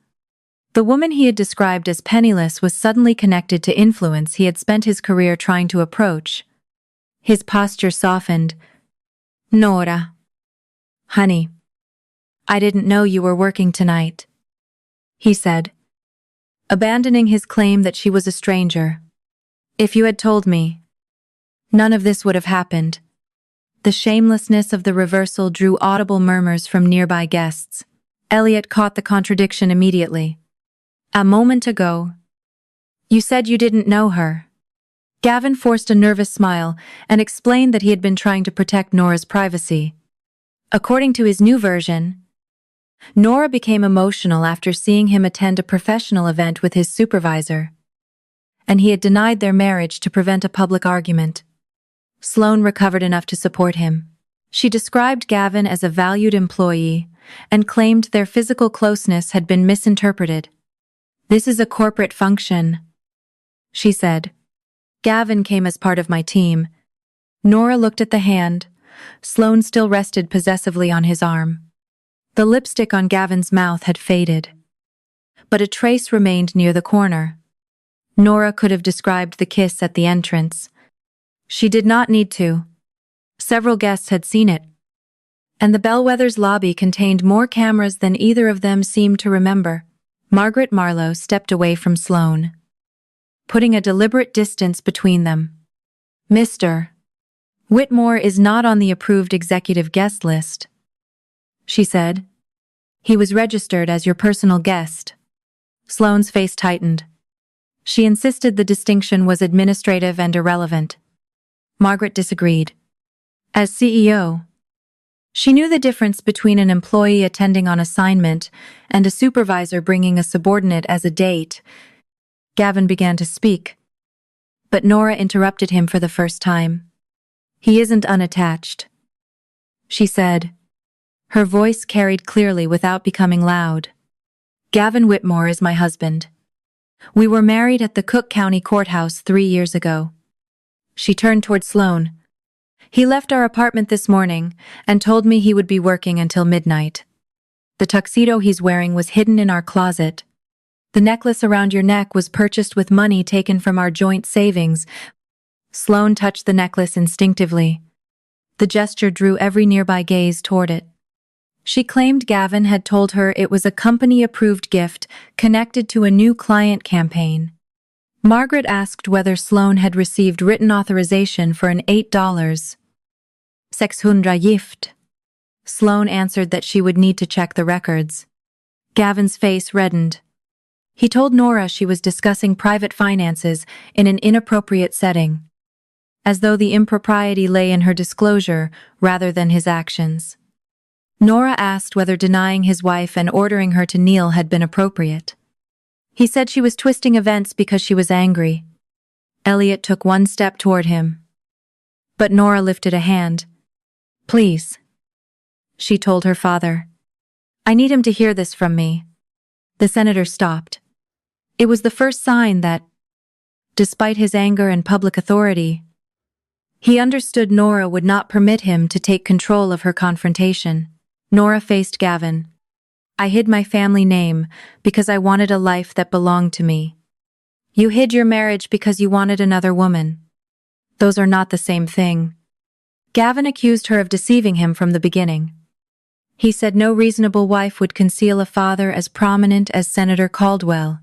The woman he had described as penniless was suddenly connected to influence he had spent his career trying to approach. His posture softened. "Nora. Honey. I didn't know you were working tonight," he said, abandoning his claim that she was a stranger. "If you had told me, none of this would have happened." The shamelessness of the reversal drew audible murmurs from nearby guests. Elliot caught the contradiction immediately. "A moment ago, you said you didn't know her." Gavin forced a nervous smile and explained that he had been trying to protect Nora's privacy. According to his new version, Nora became emotional after seeing him attend a professional event with his supervisor, and he had denied their marriage to prevent a public argument. Sloane recovered enough to support him. She described Gavin as a valued employee and claimed their physical closeness had been misinterpreted. "This is a corporate function," she said. "Gavin came as part of my team." Nora looked at the hand. Sloane still rested possessively on his arm. The lipstick on Gavin's mouth had faded, but a trace remained near the corner. Nora could have described the kiss at the entrance. She did not need to. Several guests had seen it, and the Bellwether's lobby contained more cameras than either of them seemed to remember. Margaret Marlowe stepped away from Sloane, putting a deliberate distance between them. "Mr. Whitmore is not on the approved executive guest list," she said. "He was registered as your personal guest." Sloane's face tightened. She insisted the distinction was administrative and irrelevant. Margaret disagreed. As CEO, she knew the difference between an employee attending on assignment and a supervisor bringing a subordinate as a date. Gavin began to speak, but Nora interrupted him for the first time. "He isn't unattached," she said. Her voice carried clearly without becoming loud. "Gavin Whitmore is my husband. We were married at the Cook County Courthouse 3 years ago." She turned toward Sloane. "He left our apartment this morning and told me he would be working until midnight. The tuxedo he's wearing was hidden in our closet. The necklace around your neck was purchased with money taken from our joint savings." Sloane touched the necklace instinctively. The gesture drew every nearby gaze toward it. She claimed Gavin had told her it was a company-approved gift connected to a new client campaign. Margaret asked whether Sloane had received written authorization for an $8 600 gift. Sloane answered that she would need to check the records. Gavin's face reddened. He told Nora she was discussing private finances in an inappropriate setting, as though the impropriety lay in her disclosure rather than his actions. Nora asked whether denying his wife and ordering her to kneel had been appropriate. He said she was twisting events because she was angry. Elliot took one step toward him, but Nora lifted a hand. "Please," she told her father. "I need him to hear this from me." The senator stopped. It was the first sign that, despite his anger and public authority, he understood Nora would not permit him to take control of her confrontation. Nora faced Gavin. "I hid my family name because I wanted a life that belonged to me. You hid your marriage because you wanted another woman. Those are not the same thing." Gavin accused her of deceiving him from the beginning. He said no reasonable wife would conceal a father as prominent as Senator Caldwell.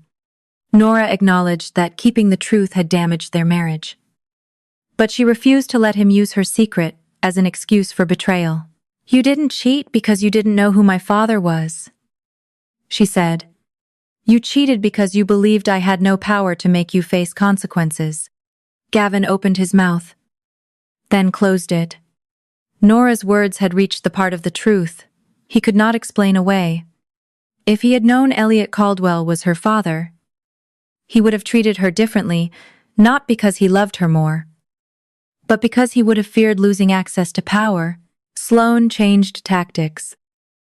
Nora acknowledged that keeping the truth had damaged their marriage. But she refused to let him use her secret as an excuse for betrayal. "You didn't cheat because you didn't know who my father was," she said. "You cheated because you believed I had no power to make you face consequences." Gavin opened his mouth, then closed it. Nora's words had reached the part of the truth he could not explain away. If he had known Elliot Caldwell was her father, he would have treated her differently, not because he loved her more, but because he would have feared losing access to power. Sloane changed tactics.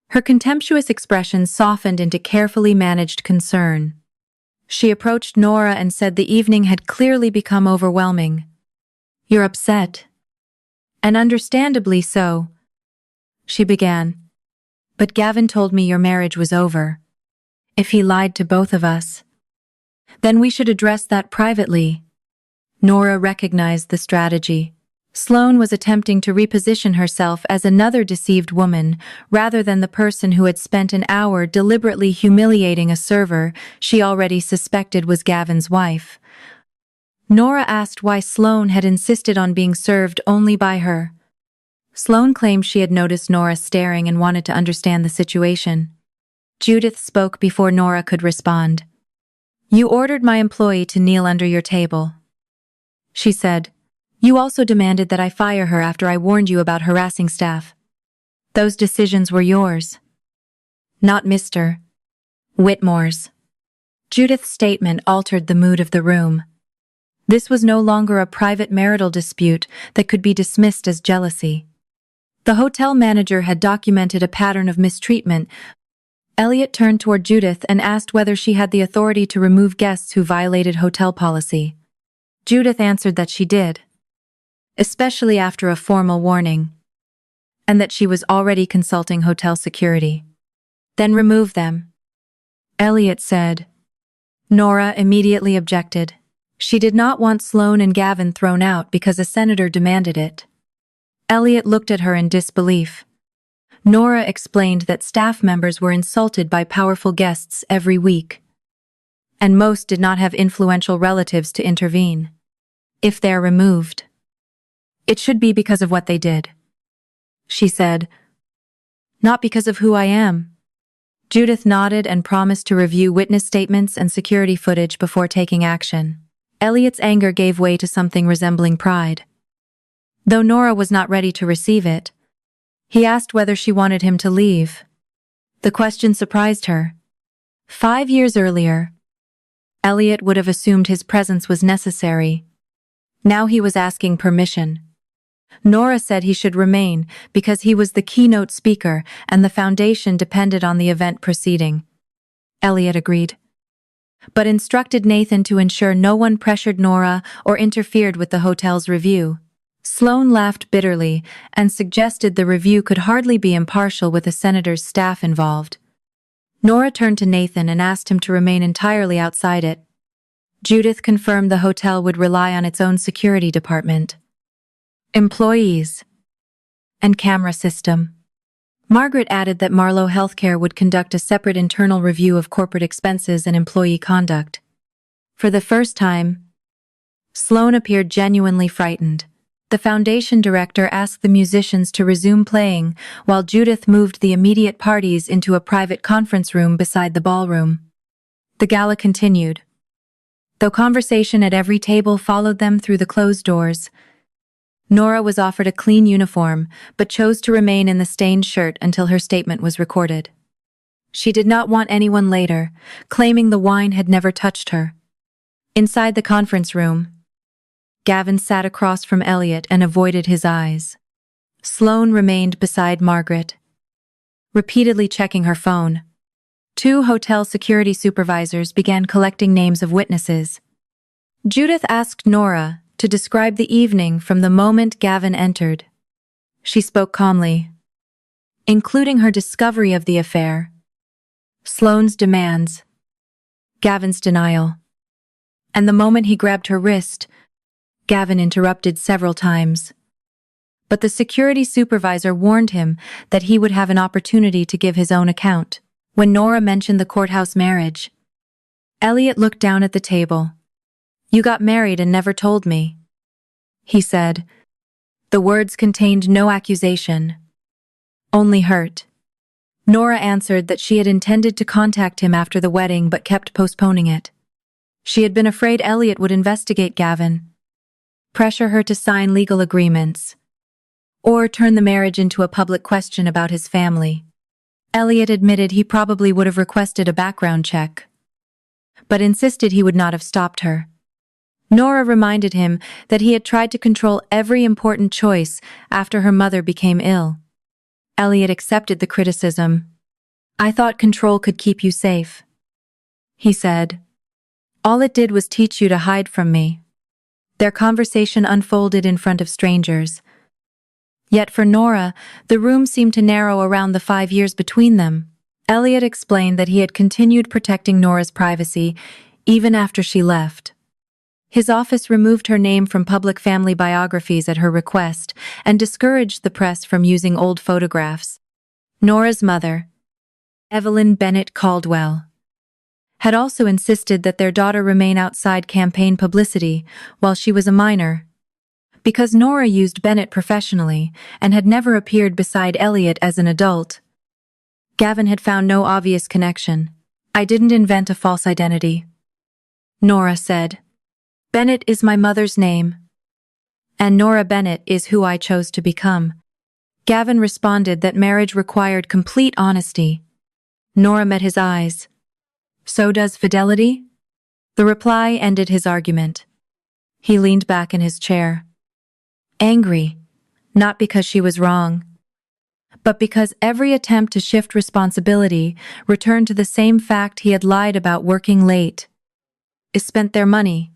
Her contemptuous expression softened into carefully managed concern. She approached Nora and said the evening had clearly become overwhelming. "You're upset." "And understandably so," she began. "But Gavin told me your marriage was over. If he lied to both of us, then we should address that privately." Nora recognized the strategy. Sloane was attempting to reposition herself as another deceived woman, rather than the person who had spent an hour deliberately humiliating a server she already suspected was Gavin's wife. Nora asked why Sloane had insisted on being served only by her. Sloane claimed she had noticed Nora staring and wanted to understand the situation. Judith spoke before Nora could respond. "You ordered my employee to kneel under your table," she said. "You also demanded that I fire her after I warned you about harassing staff. Those decisions were yours, not Mr. Whitmore's." Judith's statement altered the mood of the room. This was no longer a private marital dispute that could be dismissed as jealousy. The hotel manager had documented a pattern of mistreatment. Elliot turned toward Judith and asked whether she had the authority to remove guests who violated hotel policy. Judith answered that she did, especially after a formal warning, and that she was already consulting hotel security. "Then remove them," Elliot said. Nora immediately objected. She did not want Sloane and Gavin thrown out because a senator demanded it. Elliot looked at her in disbelief. Nora explained that staff members were insulted by powerful guests every week, and most did not have influential relatives to intervene. "If they're removed, it should be because of what they did," she said. "Not because of who I am." Judith nodded and promised to review witness statements and security footage before taking action. Elliot's anger gave way to something resembling pride. Though Nora was not ready to receive it, he asked whether she wanted him to leave. The question surprised her. 5 years earlier, Elliot would have assumed his presence was necessary. Now he was asking permission. Nora said he should remain because he was the keynote speaker and the foundation depended on the event proceeding. Elliot agreed, but instructed Nathan to ensure no one pressured Nora or interfered with the hotel's review. Sloane laughed bitterly and suggested the review could hardly be impartial with the senator's staff involved. Nora turned to Nathan and asked him to remain entirely outside it. Judith confirmed the hotel would rely on its own security department, employees, and camera system. Margaret added that Marlowe Healthcare would conduct a separate internal review of corporate expenses and employee conduct. For the first time, Sloane appeared genuinely frightened. The foundation director asked the musicians to resume playing while Judith moved the immediate parties into a private conference room beside the ballroom. The gala continued. Though conversation at every table followed them through the closed doors, Nora was offered a clean uniform, but chose to remain in the stained shirt until her statement was recorded. She did not want anyone later, claiming the wine had never touched her. Inside the conference room, Gavin sat across from Elliot and avoided his eyes. Sloane remained beside Margaret, repeatedly checking her phone. 2 hotel security supervisors began collecting names of witnesses. Judith asked Nora to describe the evening from the moment Gavin entered. She spoke calmly, including her discovery of the affair, Sloane's demands, Gavin's denial, and the moment he grabbed her wrist. Gavin interrupted several times, but the security supervisor warned him that he would have an opportunity to give his own account. When Nora mentioned the courthouse marriage, Elliot looked down at the table. "You got married and never told me," he said. The words contained no accusation, only hurt. Nora answered that she had intended to contact him after the wedding but kept postponing it. She had been afraid Elliot would investigate Gavin, pressure her to sign legal agreements, or turn the marriage into a public question about his family. Elliot admitted he probably would have requested a background check, but insisted he would not have stopped her. Nora reminded him that he had tried to control every important choice after her mother became ill. Elliot accepted the criticism. "I thought control could keep you safe," he said. "All it did was teach you to hide from me." Their conversation unfolded in front of strangers. Yet for Nora, the room seemed to narrow around the 5 years between them. Elliot explained that he had continued protecting Nora's privacy even after she left. His office removed her name from public family biographies at her request and discouraged the press from using old photographs. Nora's mother, Evelyn Bennett Caldwell, had also insisted that their daughter remain outside campaign publicity while she was a minor. Because Nora used Bennett professionally and had never appeared beside Elliot as an adult, Gavin had found no obvious connection. "I didn't invent a false identity," Nora said. "Bennett is my mother's name, and Nora Bennett is who I chose to become." Gavin responded that marriage required complete honesty. Nora met his eyes. "So does fidelity?" The reply ended his argument. He leaned back in his chair, angry, not because she was wrong, but because every attempt to shift responsibility returned to the same fact he had lied about: working late, spent their money,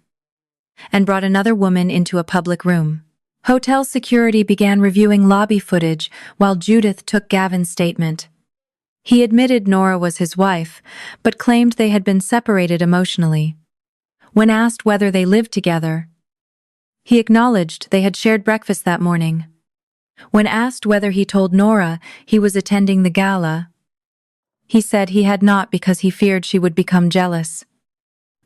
and brought another woman into a public room. Hotel security began reviewing lobby footage while Judith took Gavin's statement. He admitted Nora was his wife, but claimed they had been separated emotionally. When asked whether they lived together, he acknowledged they had shared breakfast that morning. When asked whether he told Nora he was attending the gala, he said he had not because he feared she would become jealous.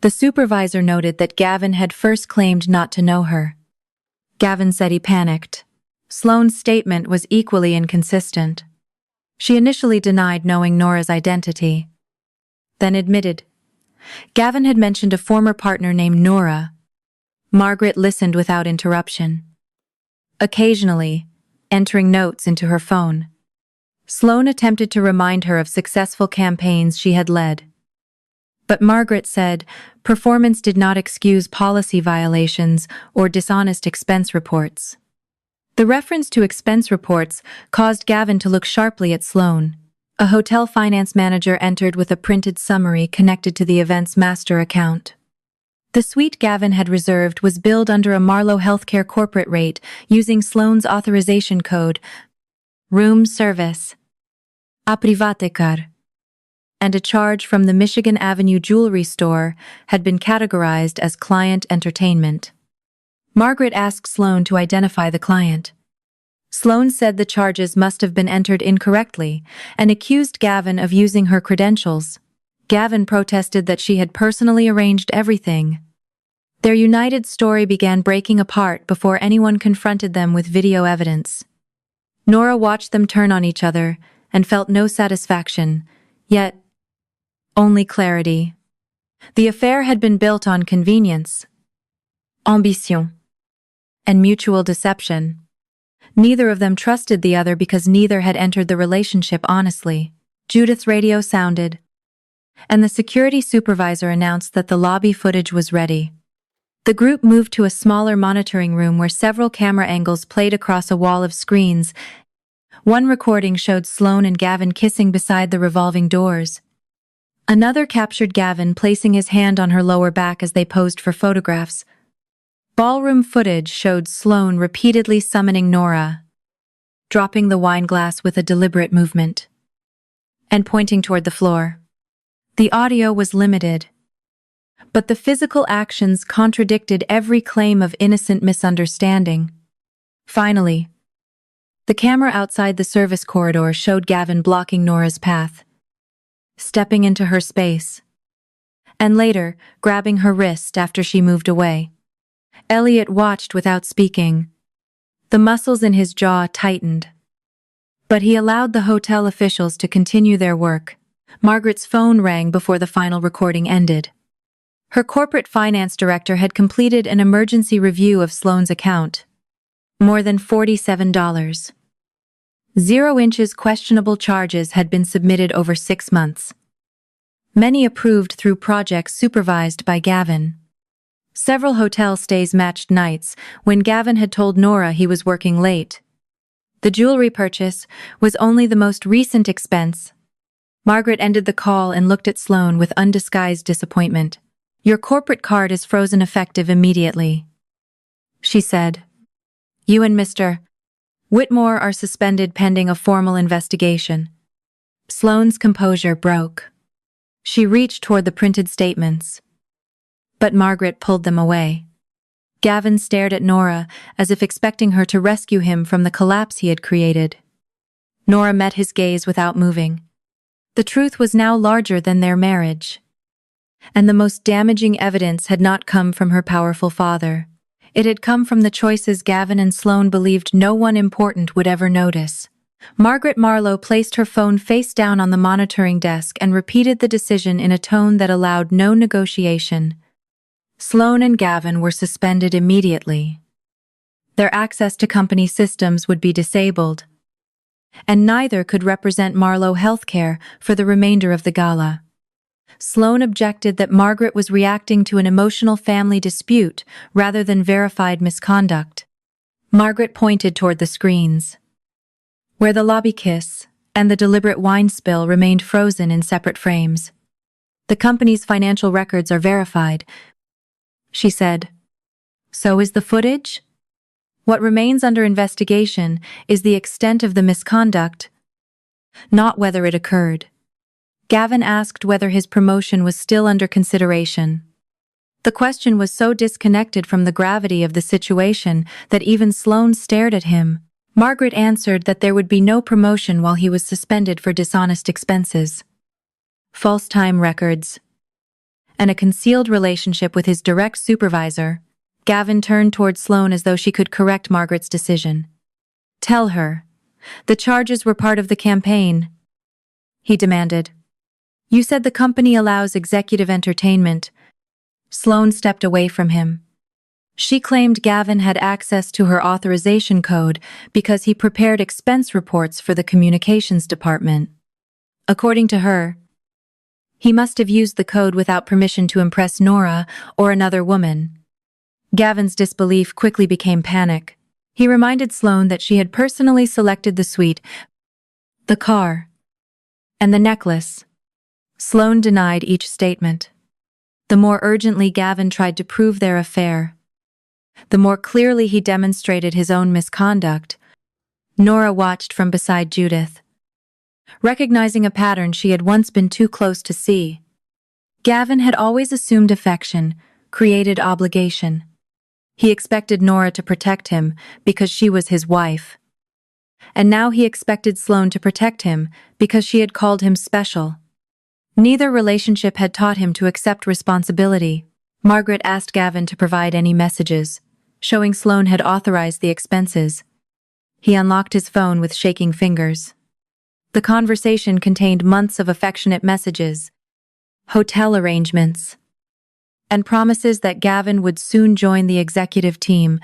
The supervisor noted that Gavin had first claimed not to know her. Gavin said he panicked. Sloane's statement was equally inconsistent. She initially denied knowing Nora's identity, then admitted. Gavin had mentioned a former partner named Nora. Margaret listened without interruption, occasionally entering notes into her phone. Sloane attempted to remind her of successful campaigns she had led. But Margaret said performance did not excuse policy violations or dishonest expense reports. The reference to expense reports caused Gavin to look sharply at Sloane. A hotel finance manager entered with a printed summary connected to the event's master account. The suite Gavin had reserved was billed under a Marlowe Healthcare corporate rate using Sloane's authorization code, room service, a privatecar, and a charge from the Michigan Avenue jewelry store had been categorized as client entertainment. Margaret asked Sloane to identify the client. Sloane said the charges must have been entered incorrectly and accused Gavin of using her credentials. Gavin protested that she had personally arranged everything. Their united story began breaking apart before anyone confronted them with video evidence. Nora watched them turn on each other and felt no satisfaction, yet only clarity. The affair had been built on convenience, ambition, and mutual deception. Neither of them trusted the other because neither had entered the relationship honestly. Judith's radio sounded, and the security supervisor announced that the lobby footage was ready. The group moved to a smaller monitoring room where several camera angles played across a wall of screens. One recording showed Sloane and Gavin kissing beside the revolving doors. Another captured Gavin placing his hand on her lower back as they posed for photographs. Ballroom footage showed Sloane repeatedly summoning Nora, dropping the wine glass with a deliberate movement, and pointing toward the floor. The audio was limited, but the physical actions contradicted every claim of innocent misunderstanding. Finally, the camera outside the service corridor showed Gavin blocking Nora's path, stepping into her space, and later grabbing her wrist after she moved away. Elliot watched without speaking. The muscles in his jaw tightened. But he allowed the hotel officials to continue their work. Margaret's phone rang before the final recording ended. Her corporate finance director had completed an emergency review of Sloane's account. More than $47. 0 inches questionable charges had been submitted over 6 months. Many approved through projects supervised by Gavin. Several hotel stays matched nights when Gavin had told Nora he was working late. The jewelry purchase was only the most recent expense. Margaret ended the call and looked at Sloane with undisguised disappointment. "Your corporate card is frozen effective immediately," she said. "You and Mr. Whitmore are suspended pending a formal investigation." Sloane's composure broke. She reached toward the printed statements, but Margaret pulled them away. Gavin stared at Nora as if expecting her to rescue him from the collapse he had created. Nora met his gaze without moving. The truth was now larger than their marriage. And the most damaging evidence had not come from her powerful father. It had come from the choices Gavin and Sloane believed no one important would ever notice. Margaret Marlowe placed her phone face down on the monitoring desk and repeated the decision in a tone that allowed no negotiation. Sloane and Gavin were suspended immediately. Their access to company systems would be disabled, and neither could represent Marlowe Healthcare for the remainder of the gala. Sloane objected that Margaret was reacting to an emotional family dispute rather than verified misconduct. Margaret pointed toward the screens, where the lobby kiss and the deliberate wine spill remained frozen in separate frames. "The company's financial records are verified," she said. "So is the footage? What remains under investigation is the extent of the misconduct, not whether it occurred." Gavin asked whether his promotion was still under consideration. The question was so disconnected from the gravity of the situation that even Sloane stared at him. Margaret answered that there would be no promotion while he was suspended for dishonest expenses, false time records, and a concealed relationship with his direct supervisor. Gavin turned toward Sloane as though she could correct Margaret's decision. "Tell her. The charges were part of the campaign," he demanded. "You said the company allows executive entertainment." Sloane stepped away from him. She claimed Gavin had access to her authorization code because he prepared expense reports for the communications department. According to her, he must have used the code without permission to impress Nora or another woman. Gavin's disbelief quickly became panic. He reminded Sloane that she had personally selected the suite, the car, and the necklace. Sloane denied each statement. The more urgently Gavin tried to prove their affair, the more clearly he demonstrated his own misconduct. Nora watched from beside Judith, recognizing a pattern she had once been too close to see. Gavin had always assumed affection, created obligation. He expected Nora to protect him because she was his wife. And now he expected Sloane to protect him because she had called him special. Neither relationship had taught him to accept responsibility. Margaret asked Gavin to provide any messages, showing Sloane had authorized the expenses. He unlocked his phone with shaking fingers. The conversation contained months of affectionate messages, hotel arrangements, and promises that Gavin would soon join the executive team.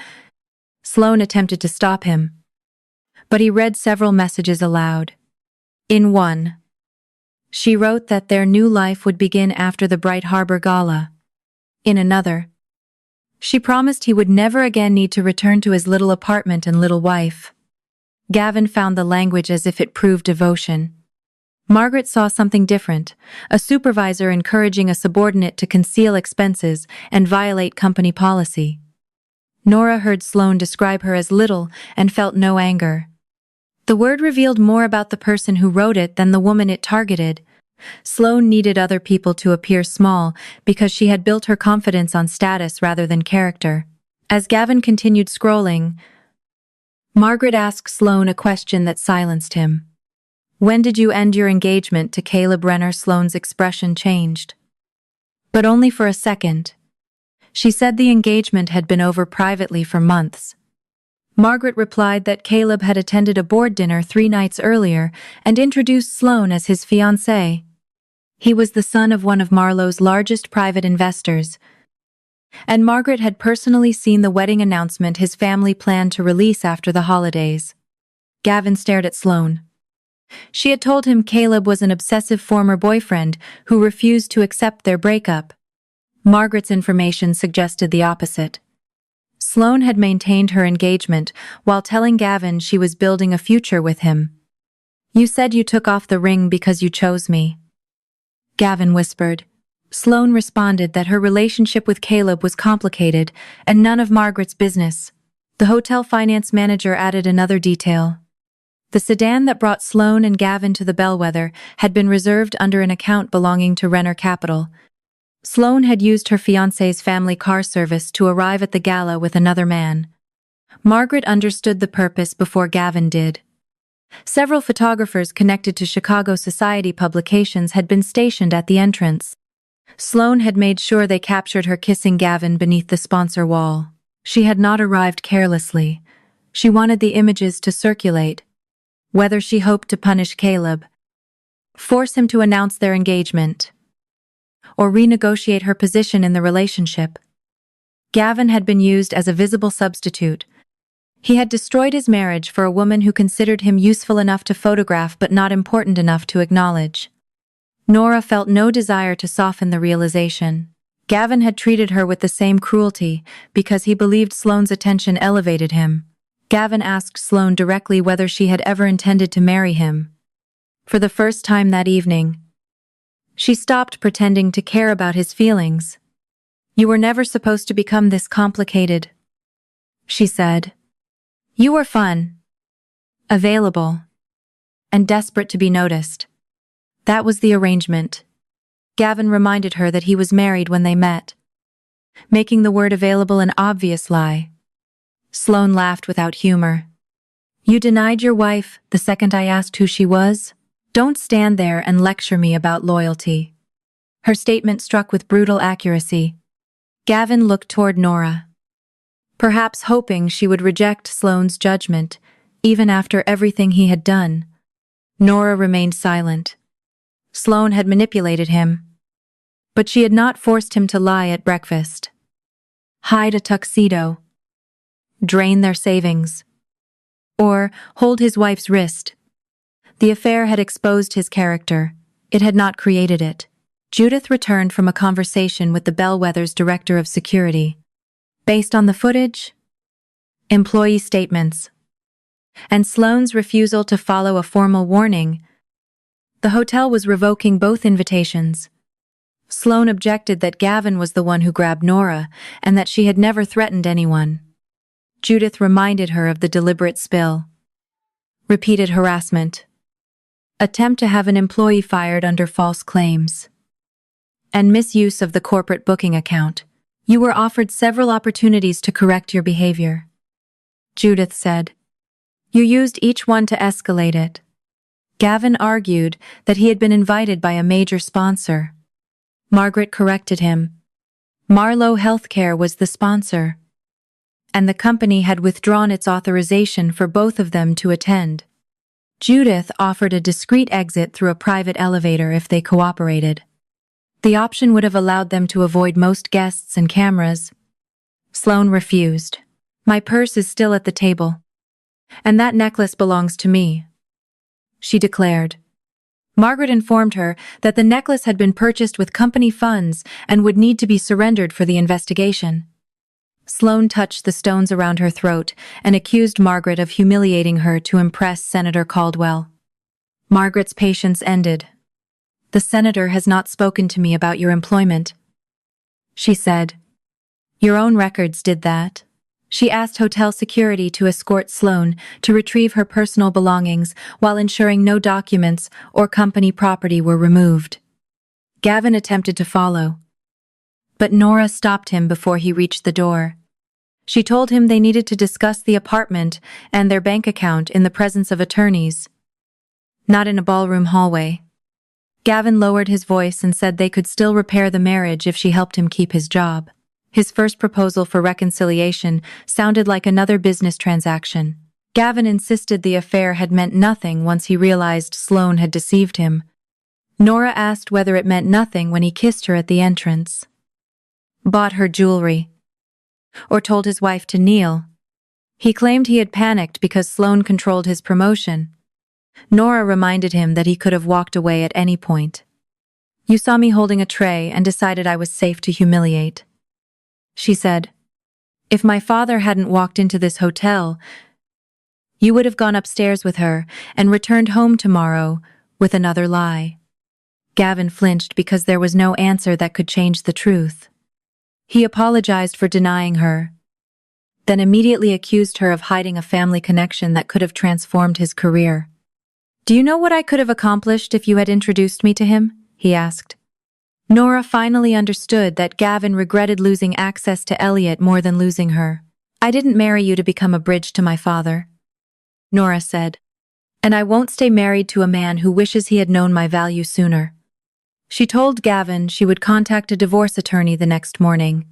Sloane attempted to stop him, but he read several messages aloud. In one, she wrote that their new life would begin after the Bright Harbor Gala. In another, she promised he would never again need to return to his little apartment and little wife. Gavin found the language as if it proved devotion. Margaret saw something different, a supervisor encouraging a subordinate to conceal expenses and violate company policy. Nora heard Sloane describe her as little and felt no anger. The word revealed more about the person who wrote it than the woman it targeted. Sloane needed other people to appear small because she had built her confidence on status rather than character. As Gavin continued scrolling, Margaret asked Sloane a question that silenced him. "When did you end your engagement to Caleb Renner?" Sloane's expression changed, but only for a second. She said the engagement had been over privately for months. Margaret replied that Caleb had attended a board dinner 3 nights earlier and introduced Sloane as his fiancé. He was the son of one of Marlowe's largest private investors, and Margaret had personally seen the wedding announcement his family planned to release after the holidays. Gavin stared at Sloane. She had told him Caleb was an obsessive former boyfriend who refused to accept their breakup. Margaret's information suggested the opposite. Sloane had maintained her engagement while telling Gavin she was building a future with him. "You said you took off the ring because you chose me," Gavin whispered. Sloane responded that her relationship with Caleb was complicated and none of Margaret's business. The hotel finance manager added another detail. The sedan that brought Sloane and Gavin to the Bellwether had been reserved under an account belonging to Renner Capital. Sloane had used her fiancé's family car service to arrive at the gala with another man. Margaret understood the purpose before Gavin did. Several photographers connected to Chicago society publications had been stationed at the entrance. Sloane had made sure they captured her kissing Gavin beneath the sponsor wall. She had not arrived carelessly. She wanted the images to circulate. Whether she hoped to punish Caleb, force him to announce their engagement, or renegotiate her position in the relationship, Gavin had been used as a visible substitute. He had destroyed his marriage for a woman who considered him useful enough to photograph but not important enough to acknowledge. Nora felt no desire to soften the realization. Gavin had treated her with the same cruelty because he believed Sloane's attention elevated him. Gavin asked Sloane directly whether she had ever intended to marry him. For the first time that evening, she stopped pretending to care about his feelings. "You were never supposed to become this complicated," she said. "You were fun, available, and desperate to be noticed. That was the arrangement." Gavin reminded her that he was married when they met, making the word available an obvious lie. Sloane laughed without humor. "You denied your wife the second I asked who she was? Don't stand there and lecture me about loyalty." Her statement struck with brutal accuracy. Gavin looked toward Nora, perhaps hoping she would reject Sloane's judgment, even after everything he had done. Nora remained silent. Sloane had manipulated him, but she had not forced him to lie at breakfast, hide a tuxedo, drain their savings, or hold his wife's wrist. The affair had exposed his character. It had not created it. Judith returned from a conversation with the Bellwether's director of security. Based on the footage, employee statements, and Sloane's refusal to follow a formal warning, the hotel was revoking both invitations. Sloane objected that Gavin was the one who grabbed Nora and that she had never threatened anyone. Judith reminded her of the deliberate spill, repeated harassment, attempt to have an employee fired under false claims, and misuse of the corporate booking account. "You were offered several opportunities to correct your behavior," Judith said. "You used each one to escalate it." Gavin argued that he had been invited by a major sponsor. Margaret corrected him. Marlowe Healthcare was the sponsor, and the company had withdrawn its authorization for both of them to attend. Judith offered a discreet exit through a private elevator if they cooperated. The option would have allowed them to avoid most guests and cameras. Sloane refused. "My purse is still at the table, and that necklace belongs to me," she declared. Margaret informed her that the necklace had been purchased with company funds and would need to be surrendered for the investigation. Sloane touched the stones around her throat and accused Margaret of humiliating her to impress Senator Caldwell. Margaret's patience ended. "The senator has not spoken to me about your employment," she said. "Your own records did that." She asked hotel security to escort Sloane to retrieve her personal belongings while ensuring no documents or company property were removed. Gavin attempted to follow, but Nora stopped him before he reached the door. She told him they needed to discuss the apartment and their bank account in the presence of attorneys, not in a ballroom hallway. Gavin lowered his voice and said they could still repair the marriage if she helped him keep his job. His first proposal for reconciliation sounded like another business transaction. Gavin insisted the affair had meant nothing once he realized Sloane had deceived him. Nora asked whether it meant nothing when he kissed her at the entrance, bought her jewelry, or told his wife to kneel. He claimed he had panicked because Sloane controlled his promotion. Nora reminded him that he could have walked away at any point. "You saw me holding a tray and decided I was safe to humiliate," she said. If my father hadn't walked into this hotel, you would have gone upstairs with her and returned home tomorrow with another lie. Gavin flinched because there was no answer that could change the truth. He apologized for denying her, then immediately accused her of hiding a family connection that could have transformed his career. "Do you know what I could have accomplished if you had introduced me to him?" he asked. Nora finally understood that Gavin regretted losing access to Elliot more than losing her. "I didn't marry you to become a bridge to my father," Nora said. "And I won't stay married to a man who wishes he had known my value sooner." She told Gavin she would contact a divorce attorney the next morning.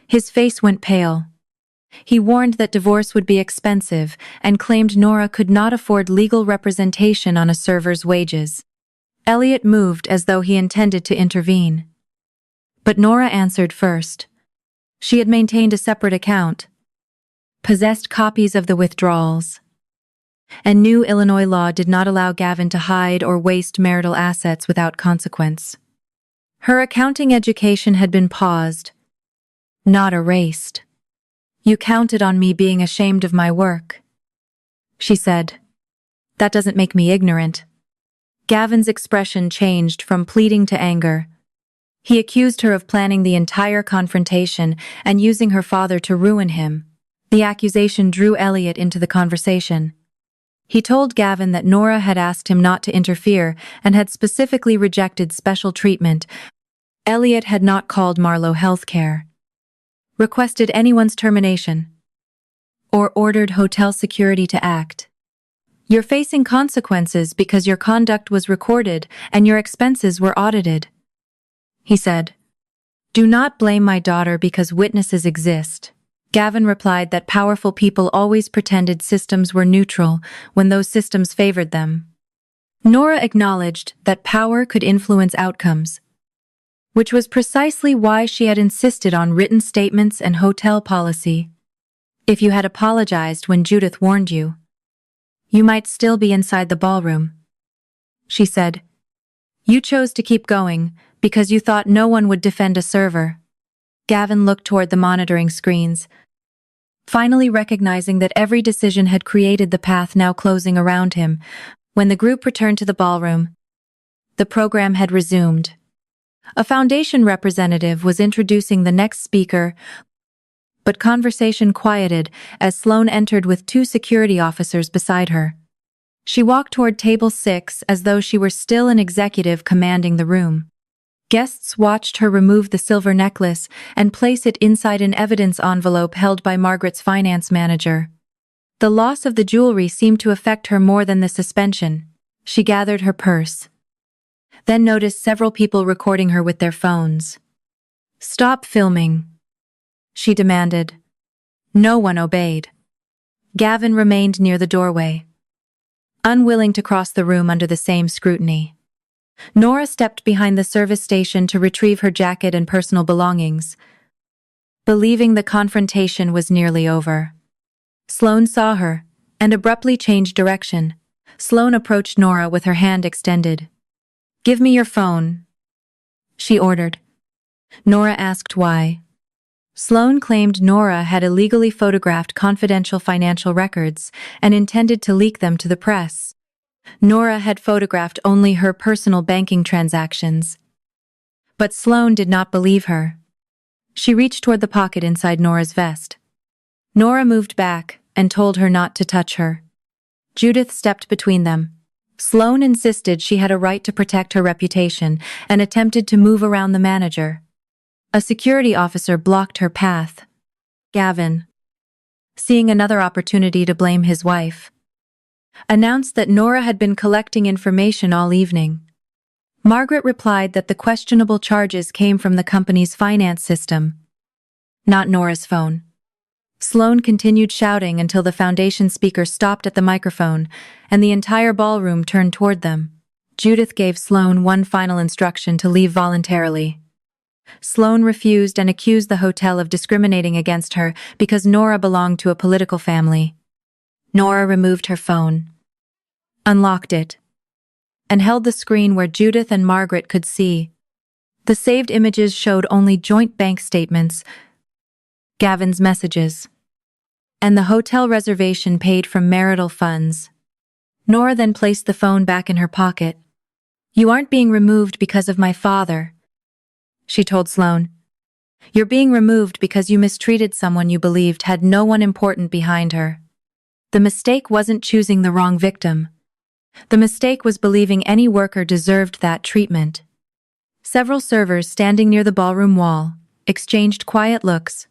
His face went pale. He warned that divorce would be expensive and claimed Nora could not afford legal representation on a server's wages. Elliot moved as though he intended to intervene. But Nora answered first. She had maintained a separate account, possessed copies of the withdrawals, and knew Illinois law did not allow Gavin to hide or waste marital assets without consequence. Her accounting education had been paused, not erased. "You counted on me being ashamed of my work," she said. "That doesn't make me ignorant." Gavin's expression changed from pleading to anger. He accused her of planning the entire confrontation and using her father to ruin him. The accusation drew Elliot into the conversation. He told Gavin that Nora had asked him not to interfere and had specifically rejected special treatment. Elliot had not called Marlowe Healthcare, requested anyone's termination, or ordered hotel security to act. "You're facing consequences because your conduct was recorded and your expenses were audited," he said. "Do not blame my daughter because witnesses exist." Gavin replied that powerful people always pretended systems were neutral when those systems favored them. Nora acknowledged that power could influence outcomes, which was precisely why she had insisted on written statements and hotel policy. "If you had apologized when Judith warned you, you might still be inside the ballroom," she said. "You chose to keep going because you thought no one would defend a server." Gavin looked toward the monitoring screens, finally recognizing that every decision had created the path now closing around him. When the group returned to the ballroom, the program had resumed. A foundation representative was introducing the next speaker, but conversation quieted as Sloane entered with 2 security officers beside her. She walked toward table 6 as though she were still an executive commanding the room. Guests watched her remove the silver necklace and place it inside an evidence envelope held by Margaret's finance manager. The loss of the jewelry seemed to affect her more than the suspension. She gathered her purse, then noticed several people recording her with their phones. "Stop filming," she demanded. No one obeyed. Gavin remained near the doorway, unwilling to cross the room under the same scrutiny. Nora stepped behind the service station to retrieve her jacket and personal belongings, believing the confrontation was nearly over. Sloane saw her and abruptly changed direction. Sloane approached Nora with her hand extended. "Give me your phone," she ordered. Nora asked why. Sloane claimed Nora had illegally photographed confidential financial records and intended to leak them to the press. Nora had photographed only her personal banking transactions. But Sloane did not believe her. She reached toward the pocket inside Nora's vest. Nora moved back and told her not to touch her. Judith stepped between them. Sloane insisted she had a right to protect her reputation and attempted to move around the manager. A security officer blocked her path. Gavin, seeing another opportunity to blame his wife, announced that Nora had been collecting information all evening. Margaret replied that the questionable charges came from the company's finance system, not Nora's phone. Sloane continued shouting until the foundation speaker stopped at the microphone and the entire ballroom turned toward them. Judith gave Sloane one final instruction to leave voluntarily. Sloane refused and accused the hotel of discriminating against her because Nora belonged to a political family. Nora removed her phone, unlocked it, and held the screen where Judith and Margaret could see. The saved images showed only joint bank statements. Gavin's messages, and the hotel reservation paid from marital funds. Nora then placed the phone back in her pocket. "You aren't being removed because of my father," she told Sloane. "You're being removed because you mistreated someone you believed had no one important behind her. The mistake wasn't choosing the wrong victim. The mistake was believing any worker deserved that treatment." Several servers standing near the ballroom wall exchanged quiet looks.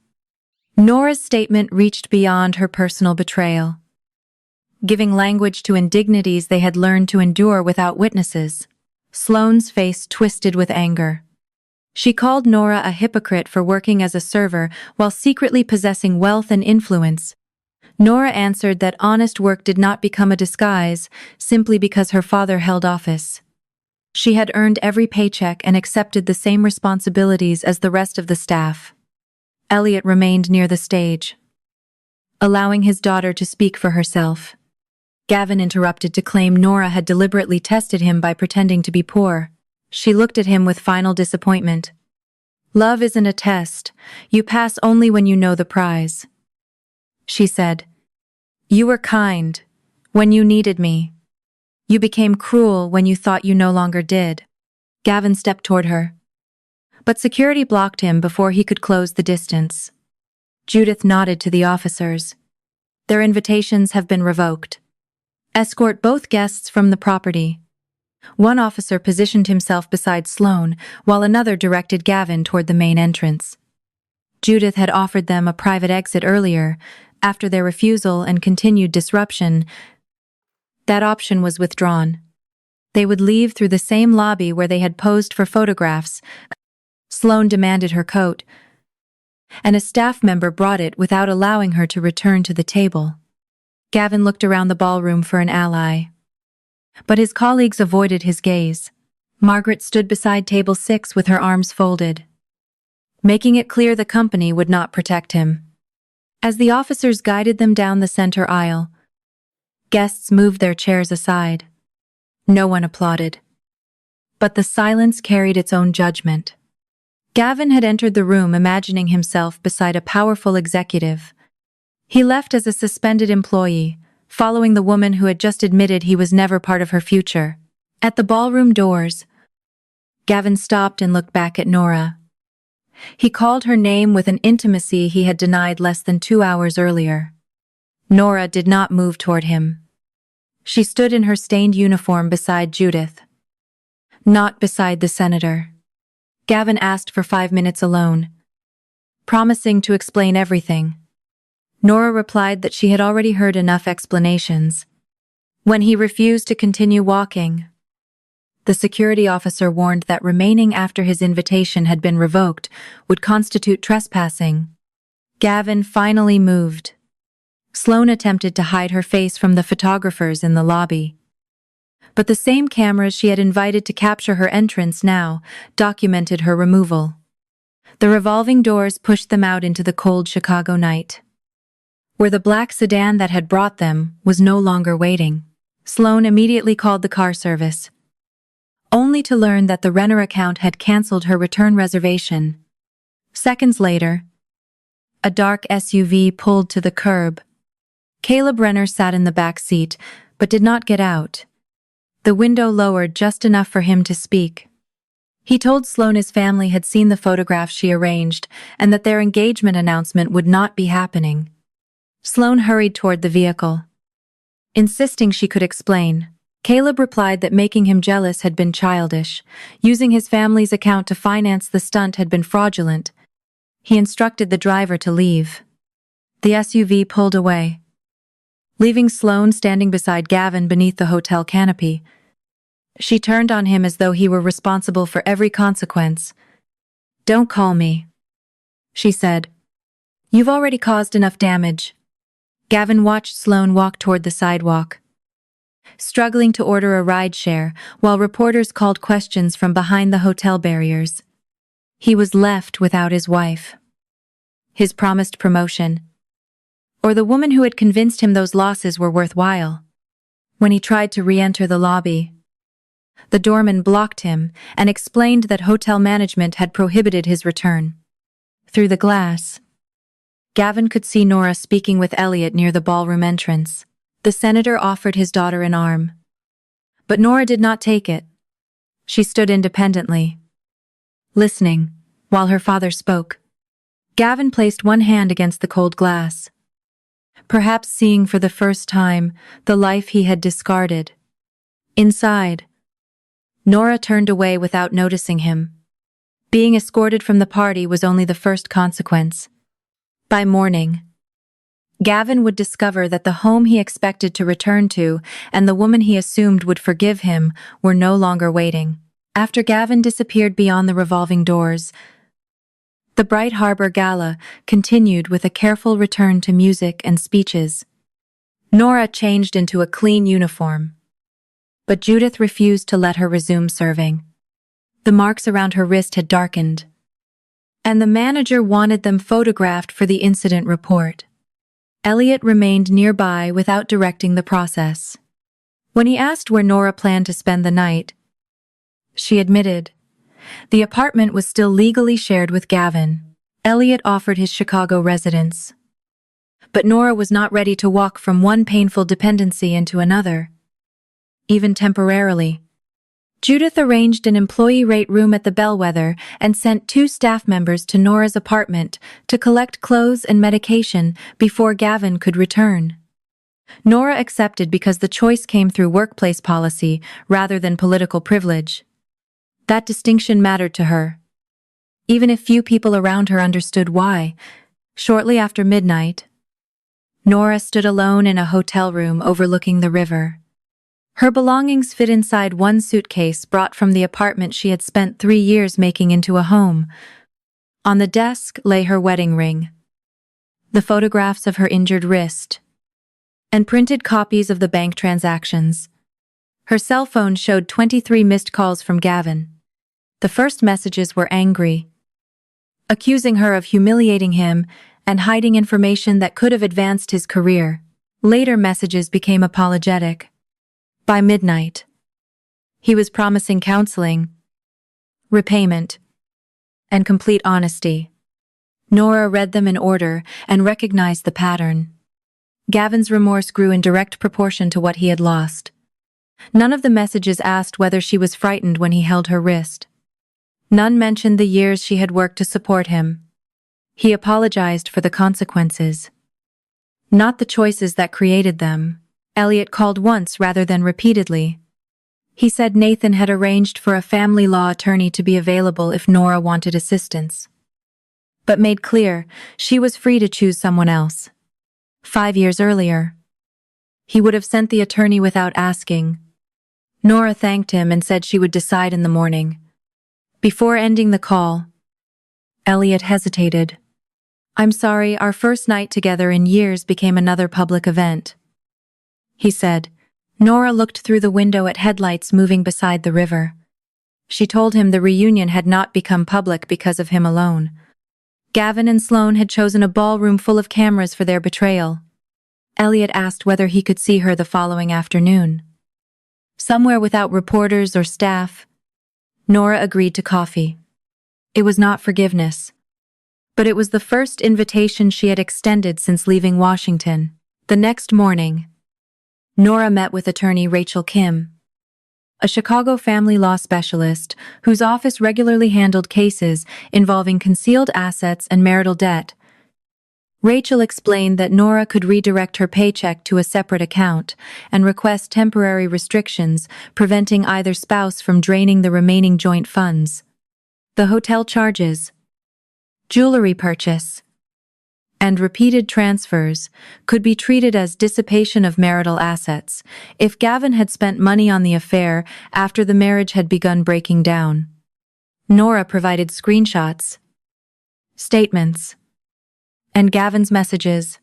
Nora's statement reached beyond her personal betrayal, giving language to indignities they had learned to endure without witnesses. Sloane's face twisted with anger. She called Nora a hypocrite for working as a server while secretly possessing wealth and influence. Nora answered that honest work did not become a disguise simply because her father held office. She had earned every paycheck and accepted the same responsibilities as the rest of the staff. Elliot remained near the stage, allowing his daughter to speak for herself. Gavin interrupted to claim Nora had deliberately tested him by pretending to be poor. She looked at him with final disappointment. "Love isn't a test. You pass only when you know the prize," she said. "You were kind when you needed me. You became cruel when you thought you no longer did." Gavin stepped toward her, but security blocked him before he could close the distance. Judith nodded to the officers. "Their invitations have been revoked. Escort both guests from the property." One officer positioned himself beside Sloane, while another directed Gavin toward the main entrance. Judith had offered them a private exit earlier. After their refusal and continued disruption, that option was withdrawn. They would leave through the same lobby where they had posed for photographs. Sloane demanded her coat, and a staff member brought it without allowing her to return to the table. Gavin looked around the ballroom for an ally, but his colleagues avoided his gaze. Margaret stood beside table 6 with her arms folded, making it clear the company would not protect him. As the officers guided them down the center aisle, guests moved their chairs aside. No one applauded, but the silence carried its own judgment. Gavin had entered the room imagining himself beside a powerful executive. He left as a suspended employee, following the woman who had just admitted he was never part of her future. At the ballroom doors, Gavin stopped and looked back at Nora. He called her name with an intimacy he had denied less than 2 hours earlier. Nora did not move toward him. She stood in her stained uniform beside Judith, not beside the senator. Gavin asked for 5 minutes alone, promising to explain everything. Nora replied that she had already heard enough explanations. When he refused to continue walking, the security officer warned that remaining after his invitation had been revoked would constitute trespassing. Gavin finally moved. Sloane attempted to hide her face from the photographers in the lobby, but the same cameras she had invited to capture her entrance now documented her removal. The revolving doors pushed them out into the cold Chicago night, where the black sedan that had brought them was no longer waiting. Sloane immediately called the car service, only to learn that the Renner account had canceled her return reservation. Seconds later, a dark SUV pulled to the curb. Caleb Renner sat in the back seat, but did not get out. The window lowered just enough for him to speak. He told Sloane his family had seen the photographs she arranged and that their engagement announcement would not be happening. Sloane hurried toward the vehicle, insisting she could explain. Caleb replied that making him jealous had been childish. Using his family's account to finance the stunt had been fraudulent. He instructed the driver to leave. The SUV pulled away, leaving Sloane standing beside Gavin beneath the hotel canopy. She turned on him as though he were responsible for every consequence. "Don't call me," she said. "You've already caused enough damage." Gavin watched Sloane walk toward the sidewalk, struggling to order a rideshare while reporters called questions from behind the hotel barriers. He was left without his wife, his promised promotion, or the woman who had convinced him those losses were worthwhile. When he tried to re-enter the lobby, the doorman blocked him and explained that hotel management had prohibited his return. Through the glass, Gavin could see Nora speaking with Elliot near the ballroom entrance. The senator offered his daughter an arm. But Nora did not take it. She stood independently, listening, while her father spoke. Gavin placed one hand against the cold glass, perhaps seeing for the first time the life he had discarded. Inside, Nora turned away without noticing him. Being escorted from the party was only the first consequence. By morning, Gavin would discover that the home he expected to return to and the woman he assumed would forgive him were no longer waiting. After Gavin disappeared beyond the revolving doors, the Bright Harbor Gala continued with a careful return to music and speeches. Nora changed into a clean uniform, but Judith refused to let her resume serving. The marks around her wrist had darkened, and the manager wanted them photographed for the incident report. Elliot remained nearby without directing the process. When he asked where Nora planned to spend the night, she admitted the apartment was still legally shared with Gavin. Elliot offered his Chicago residence, but Nora was not ready to walk from one painful dependency into another, even temporarily. Judith arranged an employee rate room at the Bellwether and sent 2 staff members to Nora's apartment to collect clothes and medication before Gavin could return. Nora accepted because the choice came through workplace policy rather than political privilege. That distinction mattered to her, even if few people around her understood why. Shortly after midnight, Nora stood alone in a hotel room overlooking the river. Her belongings fit inside one suitcase brought from the apartment she had spent 3 years making into a home. On the desk lay her wedding ring, the photographs of her injured wrist, and printed copies of the bank transactions. Her cell phone showed 23 missed calls from Gavin. The first messages were angry, accusing her of humiliating him and hiding information that could have advanced his career. Later messages became apologetic. By midnight, he was promising counseling, repayment, and complete honesty. Nora read them in order and recognized the pattern. Gavin's remorse grew in direct proportion to what he had lost. None of the messages asked whether she was frightened when he held her wrist. None mentioned the years she had worked to support him. He apologized for the consequences, not the choices that created them. Elliot called once rather than repeatedly. He said Nathan had arranged for a family law attorney to be available if Nora wanted assistance, but made clear she was free to choose someone else. 5 years earlier, he would have sent the attorney without asking. Nora thanked him and said she would decide in the morning. Before ending the call, Elliot hesitated. "I'm sorry, our first night together in years became another public event," he said. Nora looked through the window at headlights moving beside the river. She told him the reunion had not become public because of him alone. Gavin and Sloane had chosen a ballroom full of cameras for their betrayal. Elliot asked whether he could see her the following afternoon, somewhere without reporters or staff. Nora agreed to coffee. It was not forgiveness, but it was the first invitation she had extended since leaving Washington. The next morning, Nora met with attorney Rachel Kim, a Chicago family law specialist whose office regularly handled cases involving concealed assets and marital debt. Rachel explained that Nora could redirect her paycheck to a separate account and request temporary restrictions, preventing either spouse from draining the remaining joint funds. The hotel charges, jewelry purchase, and repeated transfers could be treated as dissipation of marital assets if Gavin had spent money on the affair after the marriage had begun breaking down. Nora provided screenshots, statements, and Gavin's messages.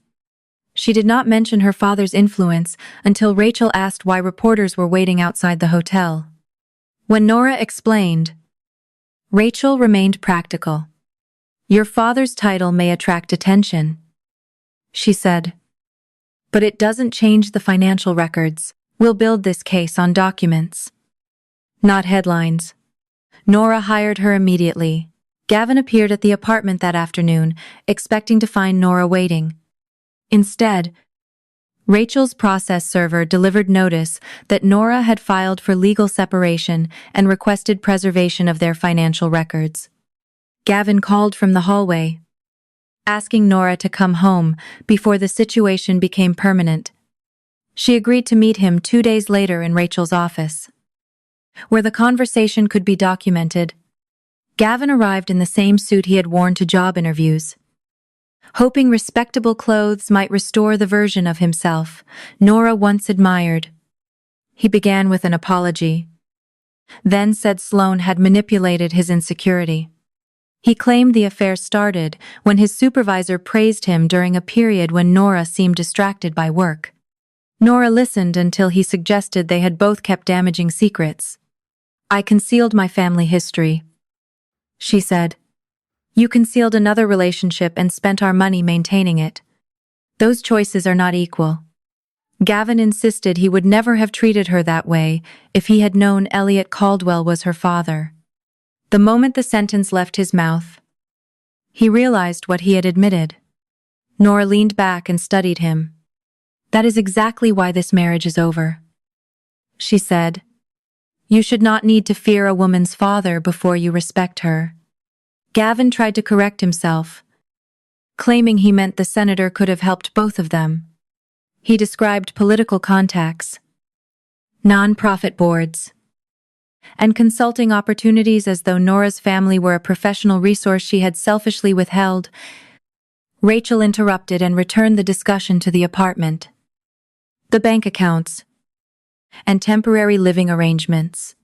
She did not mention her father's influence until Rachel asked why reporters were waiting outside the hotel. When Nora explained, Rachel remained practical. "Your father's title may attract attention," she said, "but it doesn't change the financial records. We'll build this case on documents, not headlines." Nora hired her immediately. Gavin appeared at the apartment that afternoon, expecting to find Nora waiting. Instead, Rachel's process server delivered notice that Nora had filed for legal separation and requested preservation of their financial records. Gavin called from the hallway, asking Nora to come home before the situation became permanent. She agreed to meet him 2 days later in Rachel's office, where the conversation could be documented. Gavin arrived in the same suit he had worn to job interviews, hoping respectable clothes might restore the version of himself Nora once admired. He began with an apology, then said Sloane had manipulated his insecurity. He claimed the affair started when his supervisor praised him during a period when Nora seemed distracted by work. Nora listened until he suggested they had both kept damaging secrets. "I concealed my family history," she said. "You concealed another relationship and spent our money maintaining it. Those choices are not equal." Gavin insisted he would never have treated her that way if he had known Elliot Caldwell was her father. The moment the sentence left his mouth, he realized what he had admitted. Nora leaned back and studied him. "That is exactly why this marriage is over," she said. "You should not need to fear a woman's father before you respect her." Gavin tried to correct himself, claiming he meant the senator could have helped both of them. He described political contacts, non-profit boards, and consulting opportunities as though Nora's family were a professional resource she had selfishly withheld. Rachel interrupted and returned the discussion to the apartment, the bank accounts, and temporary living arrangements.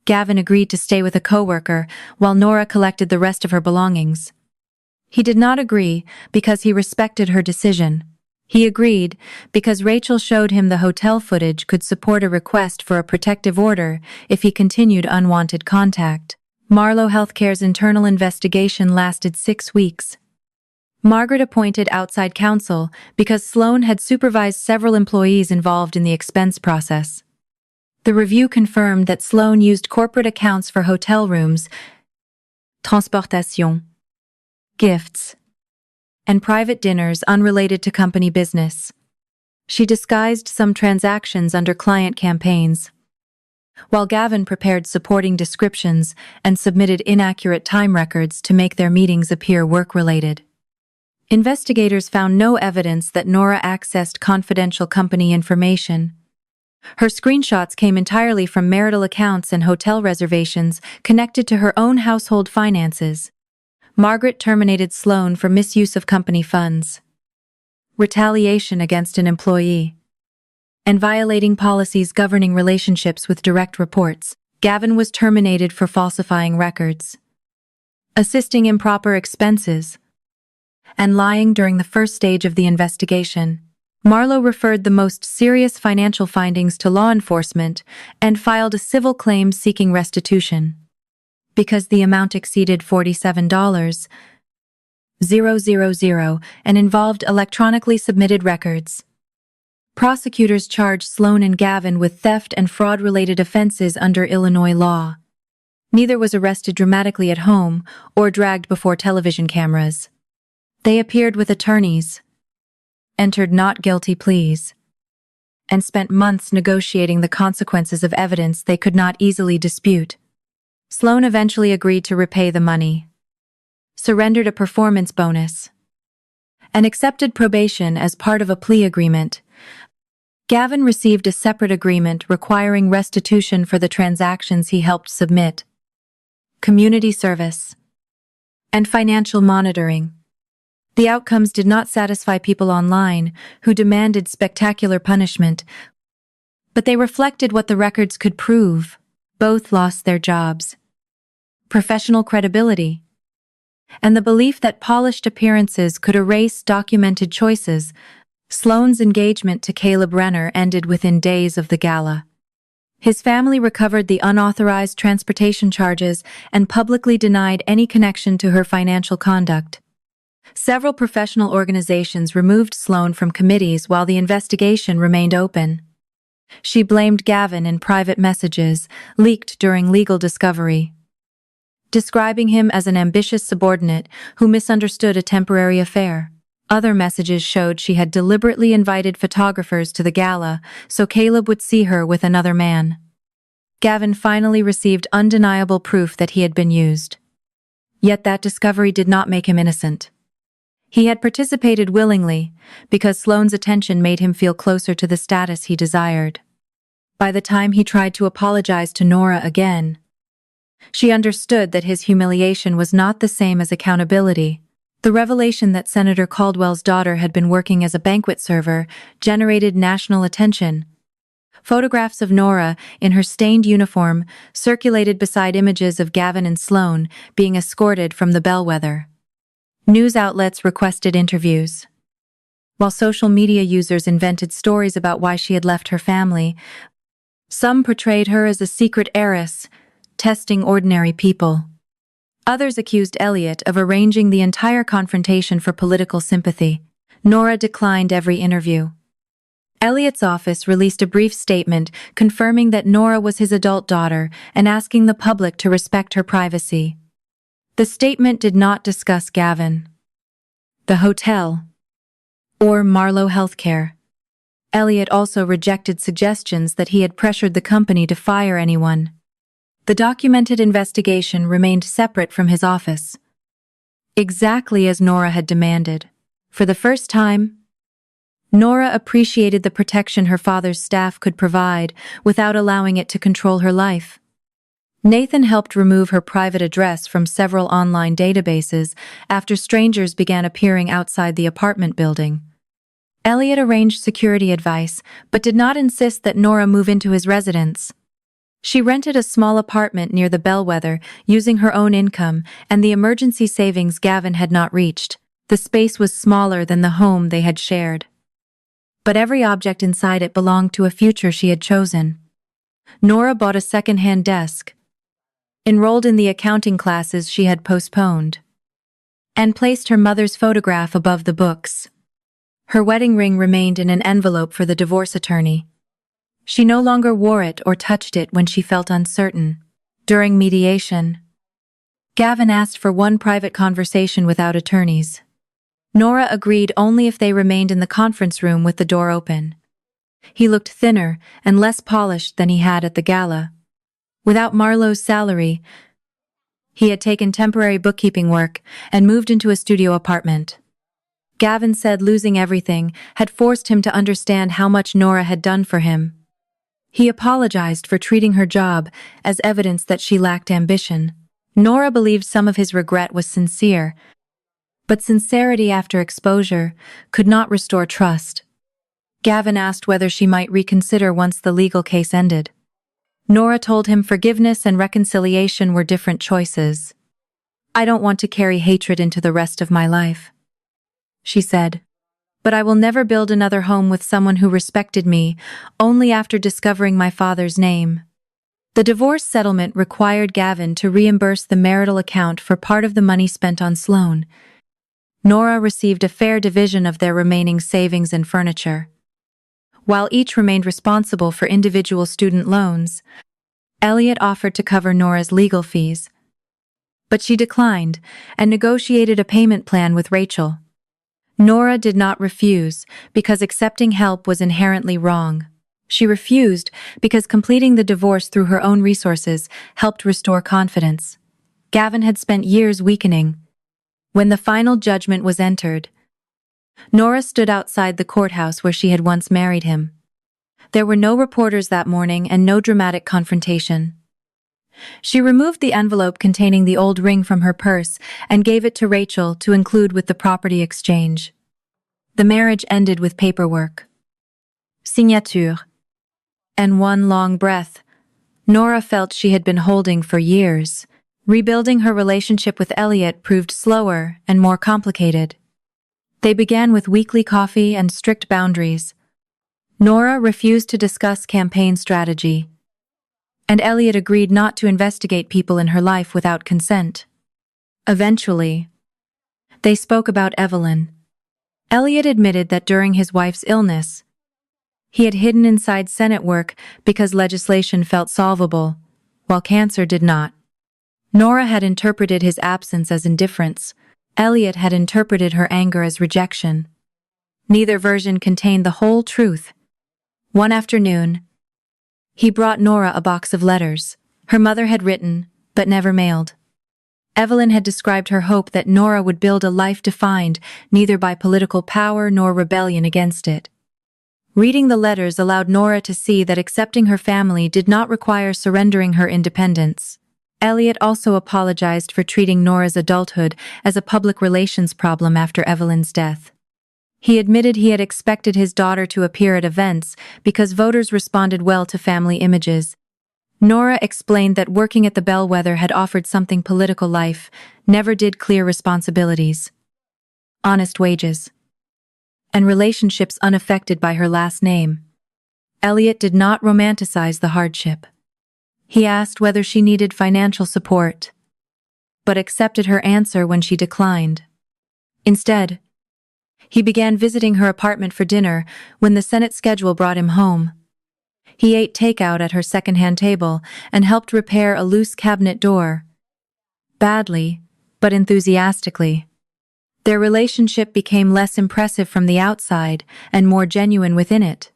Gavin agreed to stay with a coworker while Nora collected the rest of her belongings. He did not agree because he respected her decision. He agreed because Rachel showed him the hotel footage could support a request for a protective order if he continued unwanted contact. Marlowe Healthcare's internal investigation lasted 6 weeks. Margaret appointed outside counsel because Sloane had supervised several employees involved in the expense process. The review confirmed that Sloane used corporate accounts for hotel rooms, transportation, gifts, and private dinners unrelated to company business. She disguised some transactions under client campaigns, while Gavin prepared supporting descriptions and submitted inaccurate time records to make their meetings appear work-related. Investigators found no evidence that Nora accessed confidential company information. Her screenshots came entirely from marital accounts and hotel reservations connected to her own household finances. Margaret terminated Sloane for misuse of company funds, retaliation against an employee, and violating policies governing relationships with direct reports. Gavin was terminated for falsifying records, assisting improper expenses, and lying during the first stage of the investigation. Marlowe referred the most serious financial findings to law enforcement and filed a civil claim seeking restitution. Because the amount exceeded $47,000 and involved electronically submitted records, prosecutors charged Sloane and Gavin with theft and fraud-related offenses under Illinois law. Neither was arrested dramatically at home or dragged before television cameras. They appeared with attorneys, entered not guilty pleas, and spent months negotiating the consequences of evidence they could not easily dispute. Sloane eventually agreed to repay the money, surrendered a performance bonus, and accepted probation as part of a plea agreement. Gavin received a separate agreement requiring restitution for the transactions he helped submit, community service, and financial monitoring. The outcomes did not satisfy people online who demanded spectacular punishment, but they reflected what the records could prove. Both lost their jobs, professional credibility, and the belief that polished appearances could erase documented choices. Sloane's engagement to Caleb Renner ended within days of the gala. His family recovered the unauthorized transportation charges and publicly denied any connection to her financial conduct. Several professional organizations removed Sloane from committees while the investigation remained open. She blamed Gavin in private messages leaked during legal discovery. describing him as an ambitious subordinate who misunderstood a temporary affair. Other messages showed she had deliberately invited photographers to the gala so Caleb would see her with another man. Gavin finally received undeniable proof that he had been used. Yet that discovery did not make him innocent. He had participated willingly because Sloane's attention made him feel closer to the status he desired. By the time he tried to apologize to Nora again, she understood that his humiliation was not the same as accountability. The revelation that Senator Caldwell's daughter had been working as a banquet server generated national attention. Photographs of Nora in her stained uniform circulated beside images of Gavin and Sloane being escorted from the bellwether. News outlets requested interviews, while social media users invented stories about why she had left her family. Some portrayed her as a secret heiress, testing ordinary people. Others accused Elliot of arranging the entire confrontation for political sympathy. Nora declined every interview. Elliot's office released a brief statement confirming that Nora was his adult daughter and asking the public to respect her privacy. The statement did not discuss Gavin, the hotel, or Marlowe Healthcare. Elliot also rejected suggestions that he had pressured the company to fire anyone. The documented investigation remained separate from his office, exactly as Nora had demanded. For the first time, Nora appreciated the protection her father's staff could provide without allowing it to control her life. Nathan helped remove her private address from several online databases after strangers began appearing outside the apartment building. Elliot arranged security advice, but did not insist that Nora move into his residence. She rented a small apartment near the bellwether using her own income and the emergency savings Gavin had not reached. The space was smaller than the home they had shared, but every object inside it belonged to a future she had chosen. Nora bought a second-hand desk, enrolled in the accounting classes she had postponed, and placed her mother's photograph above the books. Her wedding ring remained in an envelope for the divorce attorney. She no longer wore it or touched it when she felt uncertain. During mediation, Gavin asked for one private conversation without attorneys. Nora agreed only if they remained in the conference room with the door open. He looked thinner and less polished than he had at the gala. Without Marlowe's salary, he had taken temporary bookkeeping work and moved into a studio apartment. Gavin said losing everything had forced him to understand how much Nora had done for him. He apologized for treating her job as evidence that she lacked ambition. Nora believed some of his regret was sincere, but sincerity after exposure could not restore trust. Gavin asked whether she might reconsider once the legal case ended. Nora told him forgiveness and reconciliation were different choices. "I don't want to carry hatred into the rest of my life," she said. "But I will never build another home with someone who respected me only after discovering my father's name." The divorce settlement required Gavin to reimburse the marital account for part of the money spent on Sloane. Nora received a fair division of their remaining savings and furniture. While each remained responsible for individual student loans, Elliot offered to cover Nora's legal fees. But she declined and negotiated a payment plan with Rachel. Nora did not refuse because accepting help was inherently wrong. She refused because completing the divorce through her own resources helped restore confidence. Gavin had spent years weakening. When the final judgment was entered, Nora stood outside the courthouse where she had once married him. There were no reporters that morning and no dramatic confrontation. She removed the envelope containing the old ring from her purse and gave it to Rachel to include with the property exchange. The marriage ended with paperwork, signature, and one long breath Nora felt she had been holding for years. Rebuilding her relationship with Elliot proved slower and more complicated. They began with weekly coffee and strict boundaries. Nora refused to discuss campaign strategy, and Elliot agreed not to investigate people in her life without consent. Eventually, they spoke about Evelyn. Elliot admitted that during his wife's illness, he had hidden inside Senate work because legislation felt solvable, while cancer did not. Nora had interpreted his absence as indifference. Elliot had interpreted her anger as rejection. Neither version contained the whole truth. One afternoon, he brought Nora a box of letters. Her mother had written, but never mailed. Evelyn had described her hope that Nora would build a life defined neither by political power nor rebellion against it. Reading the letters allowed Nora to see that accepting her family did not require surrendering her independence. Elliot also apologized for treating Nora's adulthood as a public relations problem after Evelyn's death. He admitted he had expected his daughter to appear at events because voters responded well to family images. Nora explained that working at the bellwether had offered something political life, never did clear responsibilities, honest wages, and relationships unaffected by her last name. Elliot did not romanticize the hardship. He asked whether she needed financial support, but accepted her answer when she declined. Instead, he began visiting her apartment for dinner when the Senate schedule brought him home. He ate takeout at her second-hand table and helped repair a loose cabinet door. Badly, but enthusiastically. Their relationship became less impressive from the outside and more genuine within it.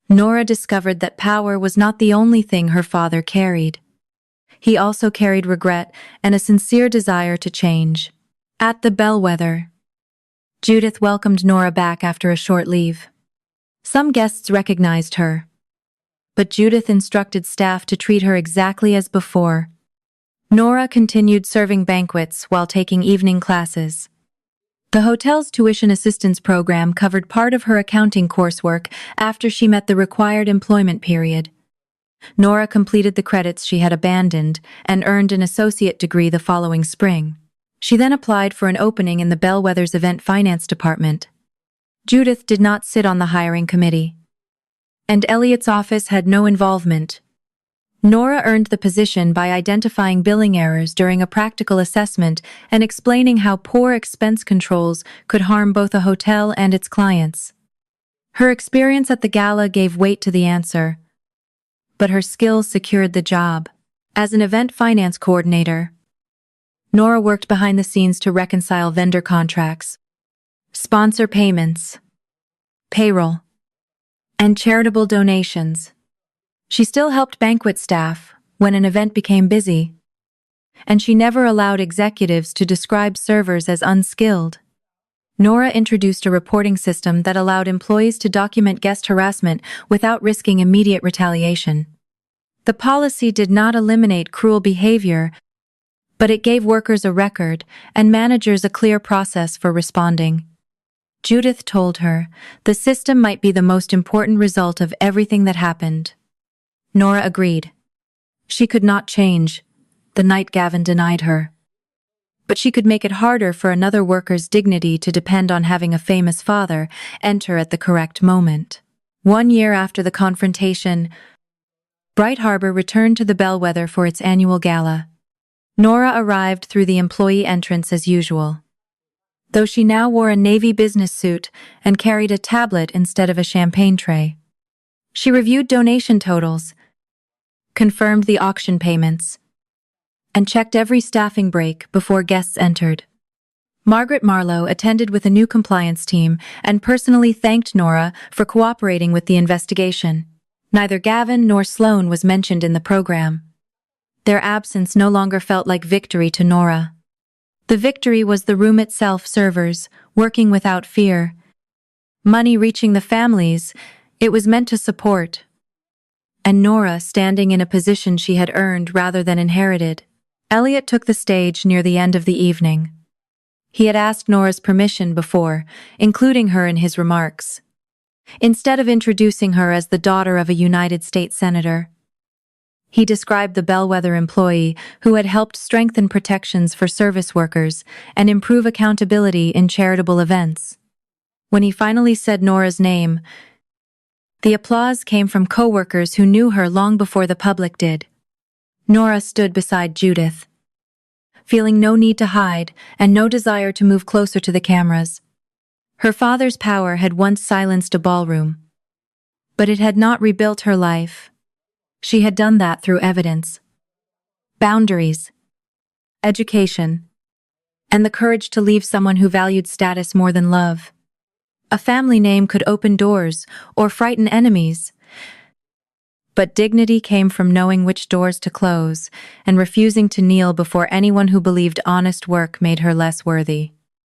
Nora discovered that power was not the only thing her father carried. He also carried regret and a sincere desire to change. At the bellwether, Judith welcomed Nora back after a short leave. Some guests recognized her, but Judith instructed staff to treat her exactly as before. Nora continued serving banquets while taking evening classes. The hotel's tuition assistance program covered part of her accounting coursework after she met the required employment period. Nora completed the credits she had abandoned and earned an associate degree the following spring. She then applied for an opening in the Bellwether's event finance department. Judith did not sit on the hiring committee, and Elliot's office had no involvement. Nora earned the position by identifying billing errors during a practical assessment and explaining how poor expense controls could harm both a hotel and its clients. Her experience at the gala gave weight to the answer, but her skills secured the job. As an event finance coordinator, Nora worked behind the scenes to reconcile vendor contracts, sponsor payments, payroll, and charitable donations. She still helped banquet staff when an event became busy, and she never allowed executives to describe servers as unskilled. Nora introduced a reporting system that allowed employees to document guest harassment without risking immediate retaliation. The policy did not eliminate cruel behavior, but it gave workers a record and managers a clear process for responding. Judith told her the system might be the most important result of everything that happened. Nora agreed. She could not change the night Gavin denied her, but she could make it harder for another worker's dignity to depend on having a famous father enter at the correct moment. 1 year after the confrontation, Bright Harbor returned to the Bellwether for its annual gala. Nora arrived through the employee entrance as usual, though she now wore a navy business suit and carried a tablet instead of a champagne tray. She reviewed donation totals, confirmed the auction payments, and checked every staffing break before guests entered. Margaret Marlowe attended with a new compliance team and personally thanked Nora for cooperating with the investigation. Neither Gavin nor Sloan was mentioned in the program. Their absence no longer felt like victory to Nora. The victory was the room itself, servers, working without fear, money reaching the families it was meant to support, and Nora standing in a position she had earned rather than inherited. Elliot took the stage near the end of the evening. He had asked Nora's permission before, including her in his remarks. Instead of introducing her as the daughter of a United States senator, he described the Bellwether employee who had helped strengthen protections for service workers and improve accountability in charitable events. When he finally said Nora's name, the applause came from co-workers who knew her long before the public did. Nora stood beside Judith, feeling no need to hide and no desire to move closer to the cameras. Her father's power had once silenced a ballroom, but it had not rebuilt her life. She had done that through evidence, boundaries, education, and the courage to leave someone who valued status more than love. A family name could open doors or frighten enemies, but dignity came from knowing which doors to close and refusing to kneel before anyone who believed honest work made her less worthy.